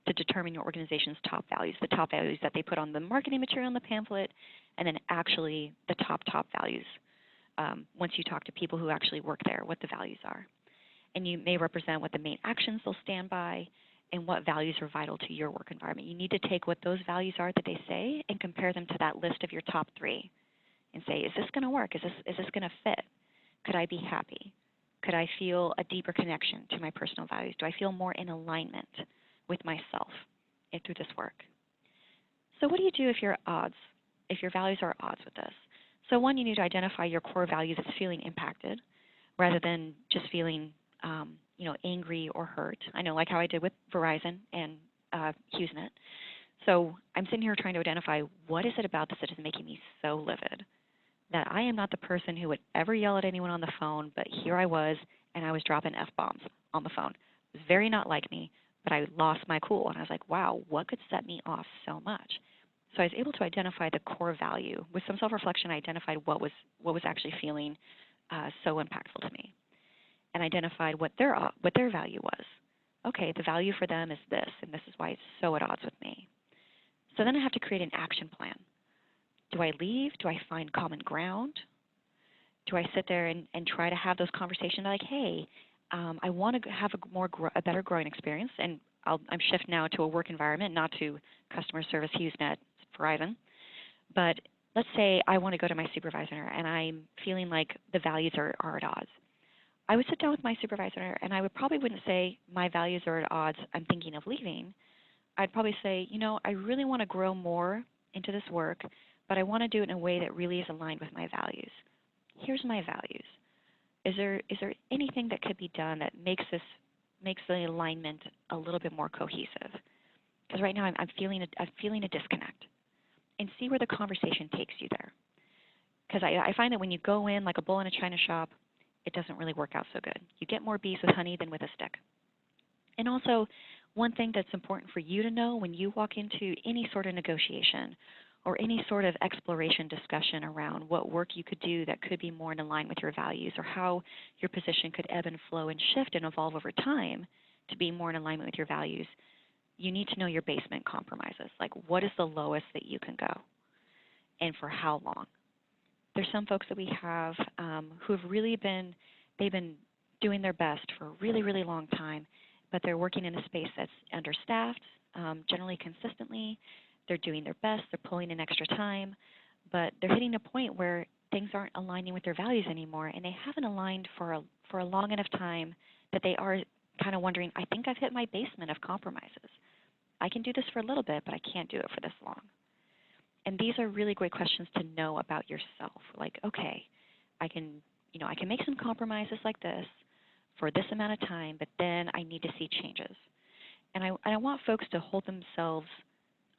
to determine your organization's top values, the top values that they put on the marketing material in the pamphlet, and then actually the top values once you talk to people who actually work there, what the values are. And you may represent what the main actions they'll stand by and what values are vital to your work environment. You need to take what those values are that they say and compare them to that list of your top 3 and say, is this going to work? Is this going to fit? Could I be happy? Could I feel a deeper connection to my personal values? Do I feel more in alignment with myself through this work? So what do you do if you're at odds if your values are at odds with this. So one, you need to identify your core values that's feeling impacted rather than just feeling angry or hurt. I know, like how I did with Verizon and HughesNet. So I'm sitting here trying to identify what is it about this that is making me so livid that I am not the person who would ever yell at anyone on the phone, but here I was, and I was dropping F-bombs on the phone. It was very not like me, but I lost my cool, and I was like, wow, what could set me off so much? So I was able to identify the core value. With some self-reflection, I identified what was actually feeling so impactful to me, and identified what their value was. Okay, the value for them is this, and this is why it's so at odds with me. So then I have to create an action plan. Do I leave? Do I find common ground? Do I sit there and try to have those conversations like, hey, I want to have a better growing experience, and I'm shifting now to a work environment, not to customer service, HughesNet, Verizon. But let's say I want to go to my supervisor, and I'm feeling like the values are at odds. I would sit down with my supervisor, and I probably wouldn't say my values are at odds, I'm thinking of leaving. I'd probably say, I really want to grow more into this work, but I want to do it in a way that really is aligned with my values. Here's my values. Is there anything that could be done that makes the alignment a little bit more cohesive? Because right now I'm feeling a disconnect, and see where the conversation takes you there. Because I find that when you go in like a bull in a china shop, it doesn't really work out so good. You get more bees with honey than with a stick. And also, one thing that's important for you to know when you walk into any sort of negotiation or any sort of exploration discussion around what work you could do that could be more in line with your values, or how your position could ebb and flow and shift and evolve over time to be more in alignment with your values, you need to know your basement compromises. Like, what is the lowest that you can go, and for how long? There's some folks that we have who have really been doing their best for a really, really long time, but they're working in a space that's understaffed, generally consistently. They're doing their best. They're pulling in extra time, but they're hitting a point where things aren't aligning with their values anymore, and they haven't aligned for a long enough time that they are kind of wondering, I think I've hit my basement of compromises. I can do this for a little bit, but I can't do it for this long. And these are really great questions to know about yourself. Like, okay, I can make some compromises like this for this amount of time, but then I need to see changes. And I want folks to hold themselves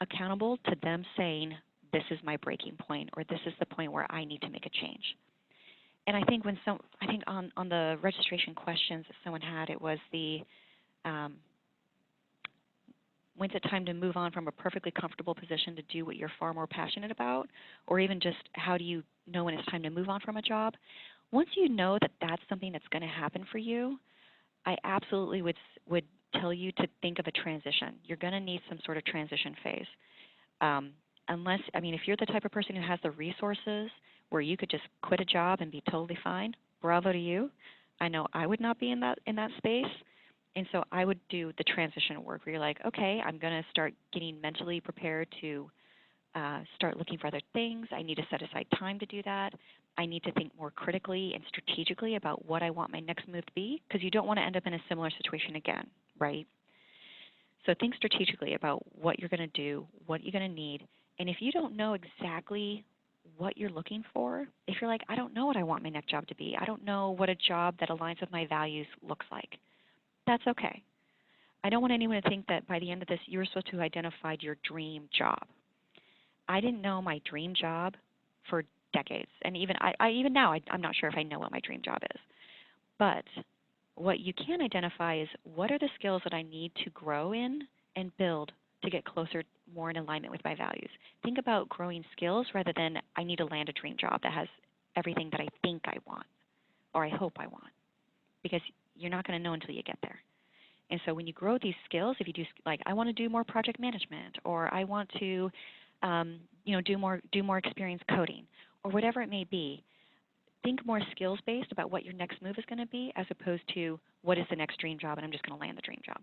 accountable to them saying, this is my breaking point, or this is the point where I need to make a change. And I think on the registration questions that someone had, it was the when's it time to move on from a perfectly comfortable position to do what you're far more passionate about, or even just how do you know when it's time to move on from a job? Once you know that that's something that's going to happen for you, I absolutely would tell you to think of a transition. You're going to need some sort of transition phase. If you're the type of person who has the resources where you could just quit a job and be totally fine, bravo to you. I know I would not be in that space. And so I would do the transition work where you're like, okay, I'm going to start getting mentally prepared to start looking for other things. I need to set aside time to do that. I need to think more critically and strategically about what I want my next move to be, because you don't want to end up in a similar situation again, right? So think strategically about what you're going to do, what you're going to need. And if you don't know exactly what you're looking for, if you're like, I don't know what I want my next job to be, I don't know what a job that aligns with my values looks like, that's okay. I don't want anyone to think that by the end of this, you're supposed to have identified your dream job. I didn't know my dream job for decades. And even now, I'm not sure if I know what my dream job is. But what you can identify is, what are the skills that I need to grow in and build to get closer, more in alignment with my values. Think about growing skills rather than I need to land a dream job that has everything that I think I want or I hope I want, because you're not going to know until you get there. And so when you grow these skills, if you do, like, I want to do more project management, or I want to do more experience coding, or whatever it may be, think more skills-based about what your next move is going to be, as opposed to what is the next dream job and I'm just going to land the dream job.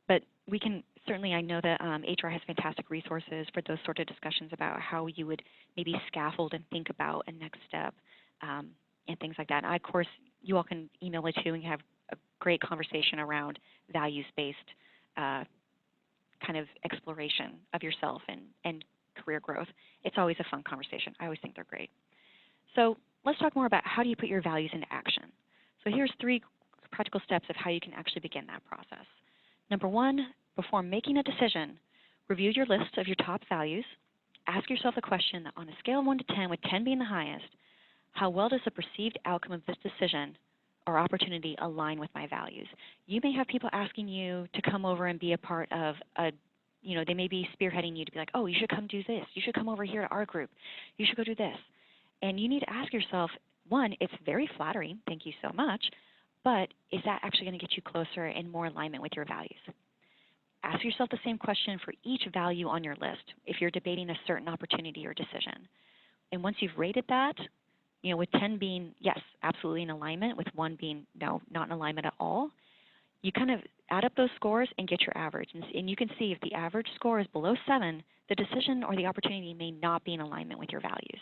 But we can certainly, I know that HR has fantastic resources for those sort of discussions about how you would maybe scaffold and think about a next step and things like that. And of course, you all can email it too, and you have a great conversation around values-based kind of exploration of yourself and career growth, it's always a fun conversation. I always think they're great. So let's talk more about how do you put your values into action. So here's 3 practical steps of how you can actually begin that process. Number 1, before making a decision, review your list of your top values. Ask yourself a question that on a scale of 1 to 10, with 10 being the highest, how well does the perceived outcome of this decision or opportunity align with my values? You may have people asking you to come over and be a part of they may be spearheading you to be like, oh, you should come do this. You should come over here to our group. You should go do this. And you need to ask yourself, 1, it's very flattering, thank you so much, but is that actually going to get you closer and more alignment with your values? Ask yourself the same question for each value on your list if you're debating a certain opportunity or decision. And once you've rated that, with 10 being, yes, absolutely in alignment, with 1 being, no, not in alignment at all, you kind of add up those scores and get your average. And you can see if the average score is below 7, the decision or the opportunity may not be in alignment with your values.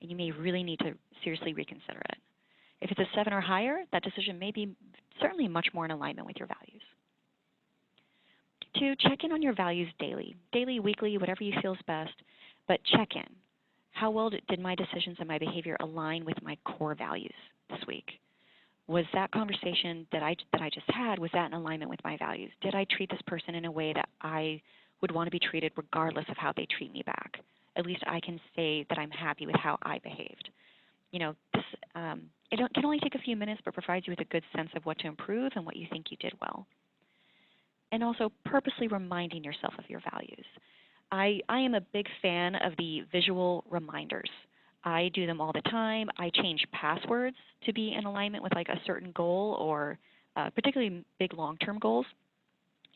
And you may really need to seriously reconsider it. If it's a 7 or higher, that decision may be certainly much more in alignment with your values. 2, check in on your values daily. Daily, weekly, whatever you feel is best, but check in. How well did my decisions and my behavior align with my core values this week? Was that conversation that I just had, was that in alignment with my values? Did I treat this person in a way that I would want to be treated regardless of how they treat me back? At least I can say that I'm happy with how I behaved. This it can only take a few minutes, but provides you with a good sense of what to improve and what you think you did well. And also purposely reminding yourself of your values. I am a big fan of the visual reminders. I do them all the time. I change passwords to be in alignment with like a certain goal or particularly big long-term goals.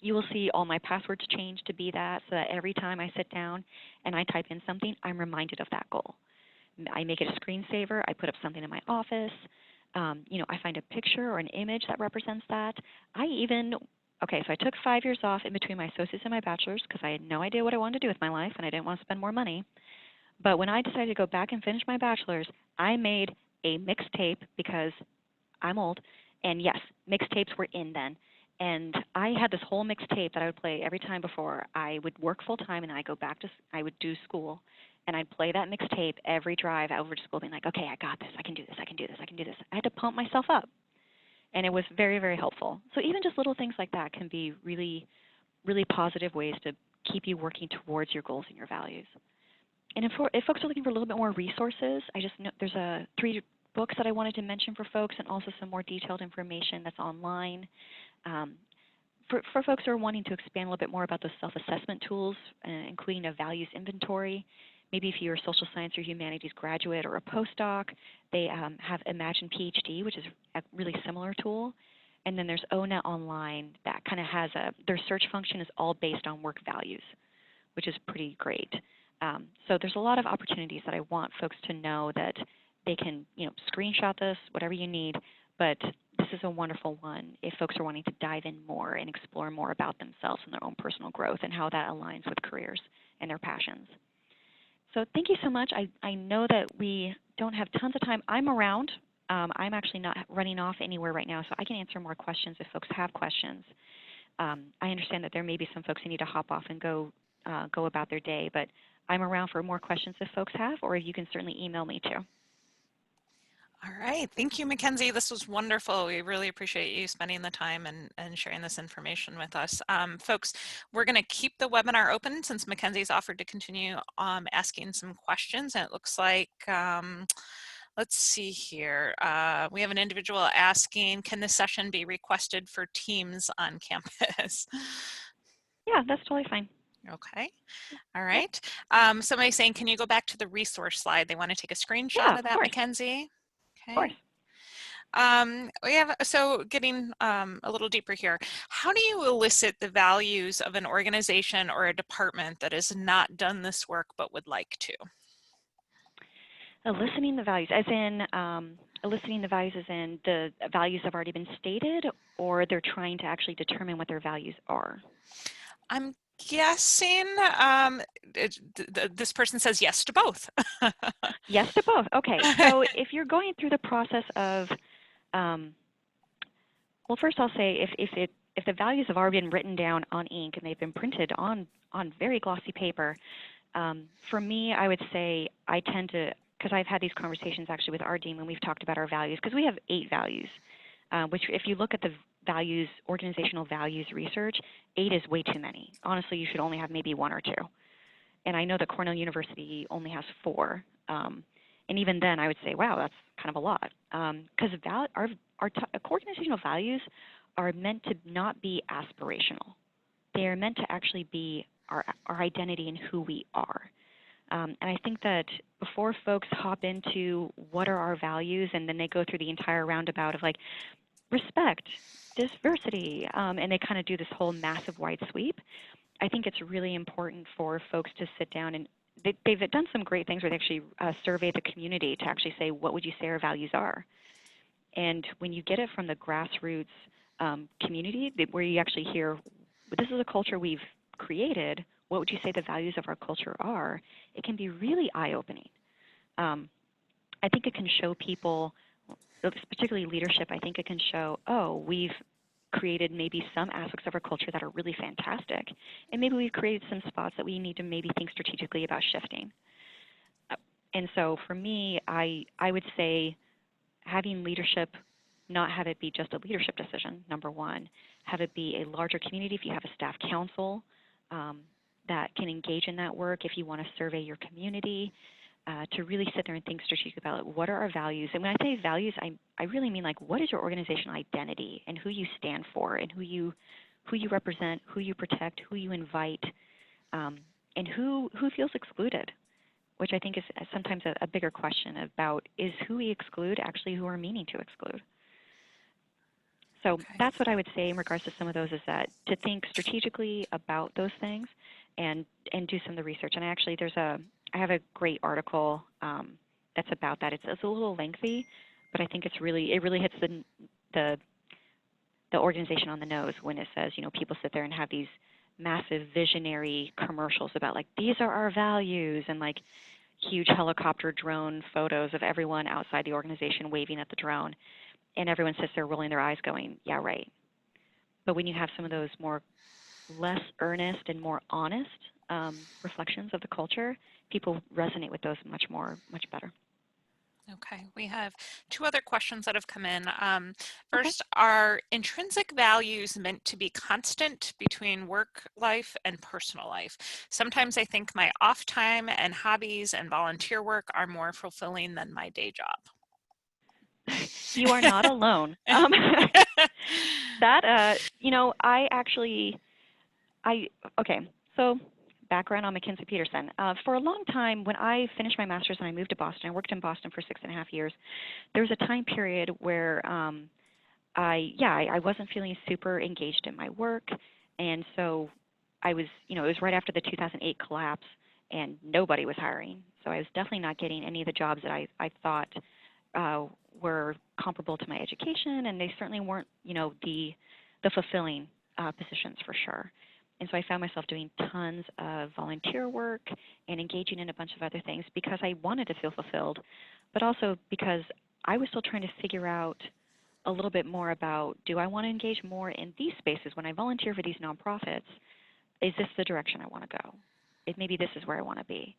You will see all my passwords change to be that so that every time I sit down and I type in something, I'm reminded of that goal. I make it a screensaver. I put up something in my office. I find a picture or an image that represents that. So I took 5 years off in between my associates and my bachelor's because I had no idea what I wanted to do with my life and I didn't want to spend more money. But when I decided to go back and finish my bachelor's, I made a mixtape because I'm old. And yes, mixtapes were in then. And I had this whole mixtape that I would play every time before I would work full time and I would do school. And I'd play that mixtape every drive over to school being like, okay, I got this, I can do this, I can do this, I can do this. I had to pump myself up. And it was very, very helpful. So even just little things like that can be really, really positive ways to keep you working towards your goals and your values. And if folks are looking for a little bit more resources, I just know there's 3 books that I wanted to mention for folks and also some more detailed information that's online. For folks who are wanting to expand a little bit more about those self-assessment tools, including a values inventory, maybe if you're a social science or humanities graduate or a postdoc, they have Imagine PhD, which is a really similar tool. And then there's ONET Online that kind of has their search function is all based on work values, which is pretty great. So there's a lot of opportunities that I want folks to know that they can, screenshot this, whatever you need, but this is a wonderful one if folks are wanting to dive in more and explore more about themselves and their own personal growth and how that aligns with careers and their passions. So thank you so much. I know that we don't have tons of time. I'm around. I'm actually not running off anywhere right now, so I can answer more questions if folks have questions. I understand that there may be some folks who need to hop off and go about their day, but I'm around for more questions if folks have, or you can certainly email me too. All right. Thank you, Makenzie. This was wonderful. We really appreciate you spending the time and sharing this information with us. Folks, we're going to keep the webinar open since Makenzie's offered to continue asking some questions. And it looks like, let's see here. We have an individual asking, can this session be requested for Teams on campus? Yeah, that's totally fine. Okay. All right. Somebody's saying, can you go back to the resource slide? They want to take a screenshot of that, Makenzie. Okay. Of course. We have, so getting a little deeper here, how do you elicit the values of an organization or a department that has not done this work but would like to? Eliciting the values, as in eliciting the values as in the values have already been stated, or they're trying to actually determine what their values are? I'm guessing this person says yes to both. Yes to both. Okay. So if you're going through the process of, well, first I'll say if the values have already been written down on ink and they've been printed on very glossy paper, For me, I would say I tend to, because I've had these conversations actually with our dean when we've talked about our values, because we have 8 values, which if you look at the values, organizational values research, 8 is way too many. Honestly, you should only have maybe 1 or 2. And I know that Cornell University only has 4. And even then, I would say, wow, that's kind of a lot. Because our organizational values are meant to not be aspirational. They are meant to actually be our identity and who we are. And I think that before folks hop into what are our values, and then they go through the entire roundabout of like respect, diversity, and they kind of do this whole massive wide sweep, I think it's really important for folks to sit down and they've done some great things where they actually survey the community to actually say, what would you say our values are? And when you get it from the grassroots community, where you actually hear, this is a culture we've created, what would you say the values of our culture are? It can be really eye-opening. I think it can show people, particularly leadership, I think it can show, oh, we've created maybe some aspects of our culture that are really fantastic, and maybe we've created some spots that we need to maybe think strategically about shifting. And so for me, I would say having leadership, not have it be just a leadership decision, number one. Have it be a larger community. If you have a staff council that can engage in that work, if you want to survey your community, to really sit there and think strategically about what are our values. And when I say values, I really mean like what is your organizational identity and who you stand for and who you represent, who you protect, who you invite, and who feels excluded, which I think is sometimes a bigger question about is who we exclude actually who we're meaning to exclude. So Okay. that's what I would say in regards to some of those, is that to think strategically about those things and do some of the research. And actually I have a great article that's about that. It's a little lengthy, but I think it really hits the organization on the nose when it says, people sit there and have these massive visionary commercials about like, these are our values, and like huge helicopter drone photos of everyone outside the organization waving at the drone. And everyone sits there rolling their eyes going, yeah, right. But when you have some of those less earnest and more honest reflections of the culture, people resonate with those much better. Okay, we have 2 other questions that have come in. First, Okay. are intrinsic values meant to be constant between work life and personal life? Sometimes I think my off time and hobbies and volunteer work are more fulfilling than my day job. You are not alone. Okay, so background on Makenzie Peterson. For a long time, when I finished my master's and I moved to Boston, I worked in Boston for 6.5 years, there was a time period where I wasn't feeling super engaged in my work, and so I was, it was right after the 2008 collapse, and nobody was hiring. So I was definitely not getting any of the jobs that I thought were comparable to my education, and they certainly weren't, the fulfilling positions for sure. And so I found myself doing tons of volunteer work and engaging in a bunch of other things because I wanted to feel fulfilled, but also because I was still trying to figure out a little bit more about, do I want to engage more in these spaces when I volunteer for these nonprofits? Is this the direction I want to go? Maybe this is where I want to be.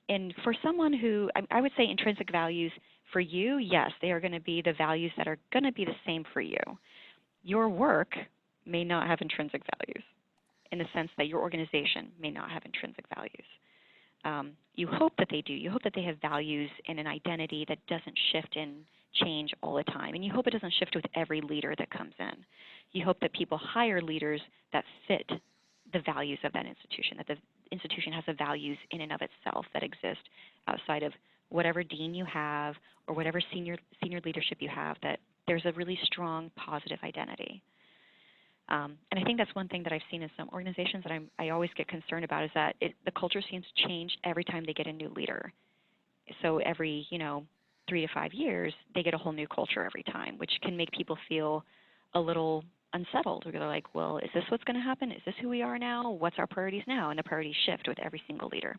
And for someone who, I would say intrinsic values for you, yes, they are going to be the values that are going to be the same for you. Your work may not have intrinsic values in the sense that your organization may not have intrinsic values. You hope that they do. You hope that they have values and an identity that doesn't shift and change all the time. And you hope it doesn't shift with every leader that comes in. You hope that people hire leaders that fit the values of that institution, that the institution has the values in and of itself that exist outside of whatever dean you have or whatever senior leadership you have, that there's a really strong positive identity. And I think that's one thing that I've seen in some organizations that I always get concerned about, is that the culture seems to change every time they get a new leader. So every 3 to 5 years, they get a whole new culture every time, which can make people feel a little unsettled. They're like, well, is this what's going to happen? Is this who we are now? What's our priorities now? And the priorities shift with every single leader.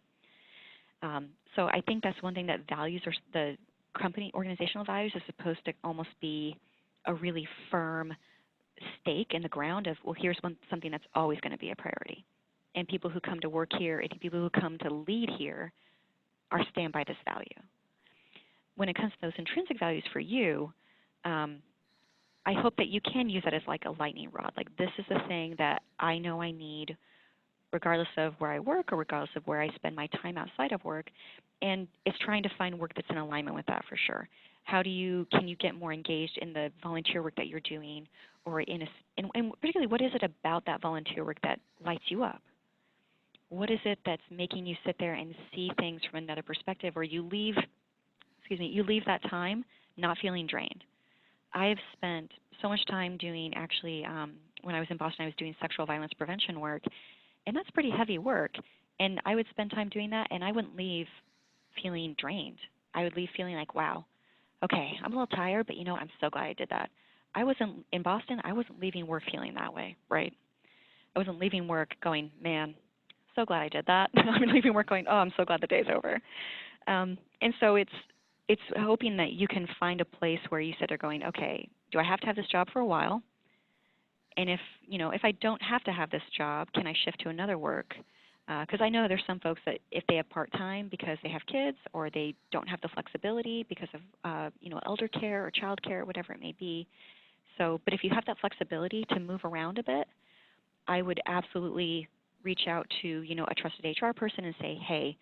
So I think that's one thing that values, or the company organizational values, is supposed to almost be a really firm stake in the ground of, well, here's something that's always going to be a priority. and people who come to work here and people who come to lead here are stand by this value. When it comes to those intrinsic values for you, I hope that you can use that as like a lightning rod. Like, this is the thing that I know I need regardless of where I work or regardless of where I spend my time outside of work. And it's trying to find work that's in alignment with that for sure. Can you get more engaged in the volunteer work that you're doing, or and particularly, what is it about that volunteer work that lights you up? What is it that's making you sit there and see things from another perspective, or you leave that time not feeling drained? I have spent so much time doing, actually, when I was in Boston, I was doing sexual violence prevention work, and that's pretty heavy work. And I would spend time doing that, and I wouldn't leave feeling drained. I would leave feeling like, wow, okay, I'm a little tired, but I'm so glad I did that. In Boston, I wasn't leaving work feeling that way, right? I wasn't leaving work going, man, so glad I did that. I'm leaving work going, oh, I'm so glad the day's over. And so it's hoping that you can find a place where you sit there going, okay, do I have to have this job for a while? And if I don't have to have this job, can I shift to another work? Because I know there's some folks that if they have part-time because they have kids, or they don't have the flexibility because of elder care or child care, whatever it may be. But if you have that flexibility to move around a bit, I would absolutely reach out to a trusted HR person and say, hey,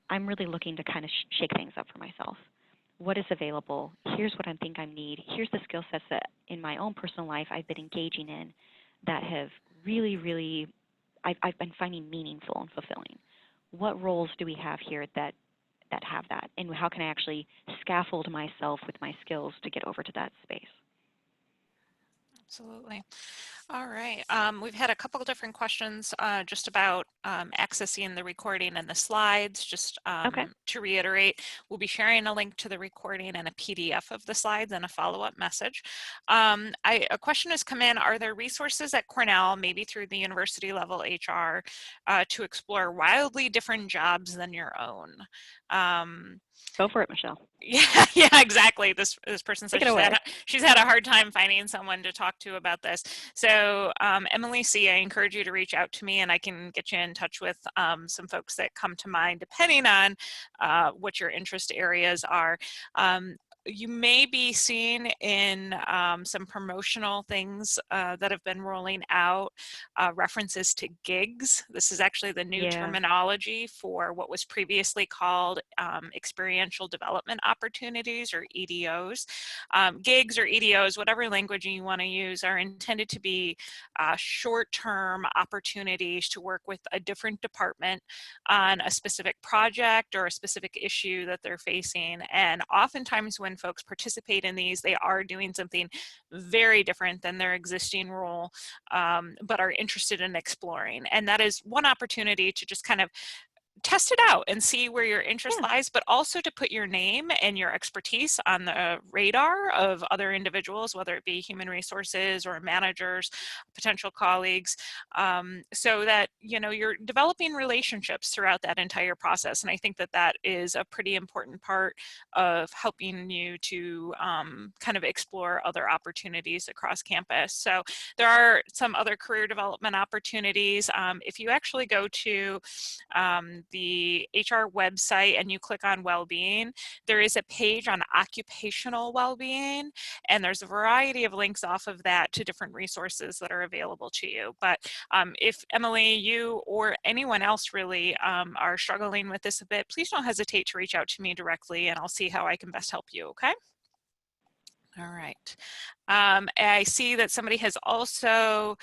I'm really looking to kind of shake things up for myself. What is available? Here's what I think I need. Here's the skill sets that in my own personal life I've been engaging in that have really, really, I've been finding meaningful and fulfilling. What roles do we have here that have that? And how can I actually scaffold myself with my skills to get over to that space? Absolutely. All right. We've had a couple of different questions just about accessing the recording and the slides. Just Okay. to reiterate, we'll be sharing a link to the recording and a PDF of the slides and a follow-up message. A question has come in, are there resources at Cornell, maybe through the university level HR, to explore wildly different jobs than your own? Go for it, Michelle. Yeah, exactly. This person says Take it away. she's had a hard time finding someone to talk to about this. So Emily C., I encourage you to reach out to me, and I can get you in touch with some folks that come to mind depending on what your interest areas are. You may be seeing in some promotional things that have been rolling out references to gigs. This is actually the new terminology for what was previously called experiential development opportunities, or EDOs. Gigs or EDOs, whatever language you want to use, are intended to be short-term opportunities to work with a different department on a specific project or a specific issue that they're facing. And oftentimes when folks participate in these, they are doing something very different than their existing role, but are interested in exploring. And that is one opportunity to just kind of test it out and see where your interest lies, but also to put your name and your expertise on the radar of other individuals, whether it be human resources or managers, potential colleagues, so that you're developing relationships throughout that entire process. And I think that that is a pretty important part of helping you to kind of explore other opportunities across campus. So there are some other career development opportunities. If you actually go to the HR website and you click on Wellbeing, there is a page on occupational well-being, and there's a variety of links off of that to different resources that are available to you. But if Emily, you or anyone else really are struggling with this a bit, please don't hesitate to reach out to me directly, and I'll see how I can best help you, okay? All right. I see that somebody has also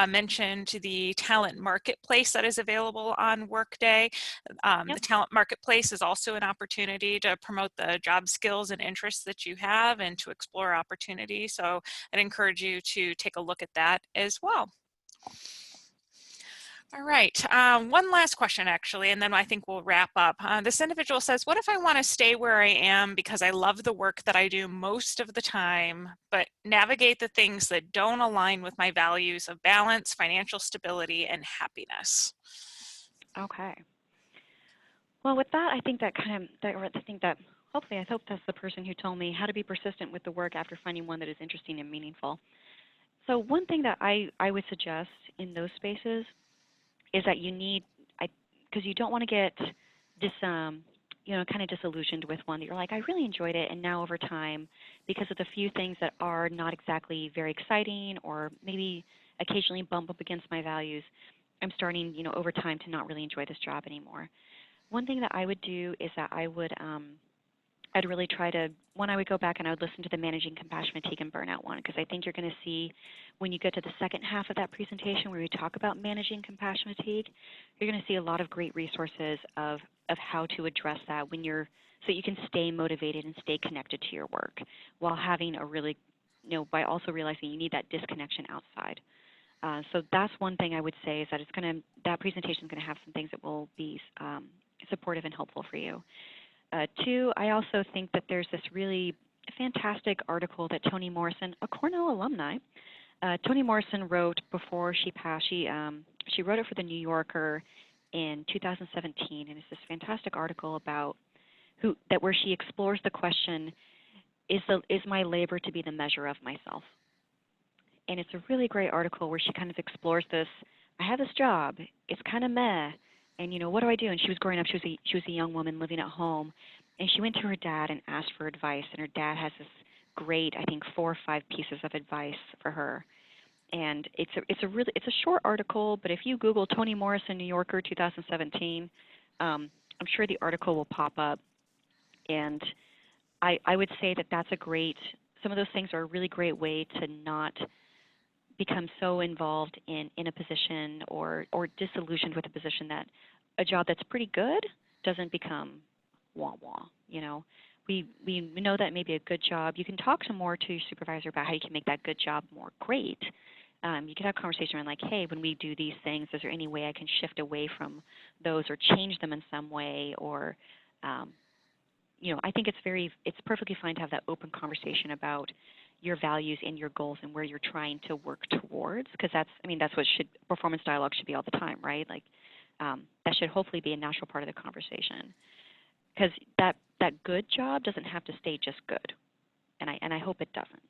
mentioned the talent marketplace that is available on Workday. The talent marketplace is also an opportunity to promote the job skills and interests that you have and to explore opportunities. So I'd encourage you to take a look at that as well. All right, one last question actually, and then I think we'll wrap up. This individual says, what if I want to stay where I am because I love the work that I do most of the time, but navigate the things that don't align with my values of balance, financial stability, and happiness? Okay. Well, with that, I think that hopefully I hope that's the person who told me how to be persistent with the work after finding one that is interesting and meaningful. So one thing that I would suggest in those spaces is that you need, because you don't want to get kind of disillusioned with one that you're like, I really enjoyed it, and now over time, because of the few things that are not exactly very exciting or maybe occasionally bump up against my values, I'm starting, over time to not really enjoy this job anymore. One thing that I would do is that I'd really try to, I would go back and I would listen to the Managing Compassion Fatigue and Burnout one, because I think you're going to see when you get to the second half of that presentation where we talk about managing compassion fatigue, you're going to see a lot of great resources of how to address that so you can stay motivated and stay connected to your work while having a really, by also realizing you need that disconnection outside. So that's one thing I would say, is that that presentation is going to have some things that will be supportive and helpful for you. Two, I also think that there's this really fantastic article that Toni Morrison, a Cornell alumni, Toni Morrison wrote before she passed. She wrote it for the New Yorker in 2017, and it's this fantastic article about where she explores the question, is my labor to be the measure of myself? And it's a really great article where she kind of explores this. I have this job. It's kind of meh. And, what do I do? And she was growing up. She was a young woman living at home. And she went to her dad and asked for advice. And her dad has this great, I think, 4 or 5 pieces of advice for her. And it's a short article, but if you Google Toni Morrison, New Yorker, 2017, I'm sure the article will pop up. And I would say that that's some of those things are a really great way to not become so involved in a position or disillusioned with a position that a job that's pretty good doesn't become wah-wah. We know that maybe a good job, you can talk more to your supervisor about how you can make that good job more great. You can have a conversation around like, hey, when we do these things, is there any way I can shift away from those or change them in some way? Or, I think it's perfectly fine to have that open conversation about your values and your goals and where you're trying to work towards, because that's what performance dialogue should be all the time, right? Like that should hopefully be a natural part of the conversation, because that good job doesn't have to stay just good, and I hope it doesn't.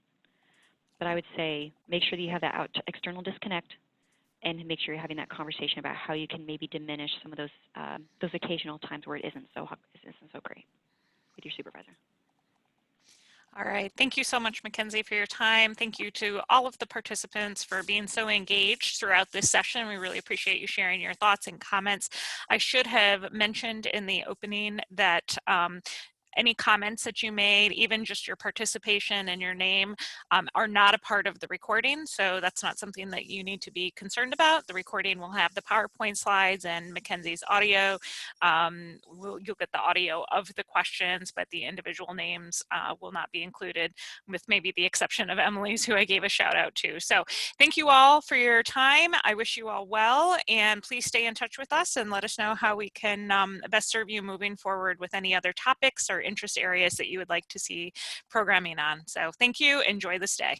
But I would say make sure that you have that external disconnect, and make sure you're having that conversation about how you can maybe diminish some of those occasional times where it isn't so great with your supervisor. All right. Thank you so much, Makenzie, for your time. Thank you to all of the participants for being so engaged throughout this session. We really appreciate you sharing your thoughts and comments. I should have mentioned in the opening that any comments that you made, even just your participation and your name, are not a part of the recording. So that's not something that you need to be concerned about. The recording will have the PowerPoint slides and Makenzie's audio. You'll get the audio of the questions, but the individual names will not be included, with maybe the exception of Emily's, who I gave a shout out to. So thank you all for your time. I wish you all well, and please stay in touch with us and let us know how we can best serve you moving forward with any other topics or interest areas that you would like to see programming on. So thank you. Enjoy this day.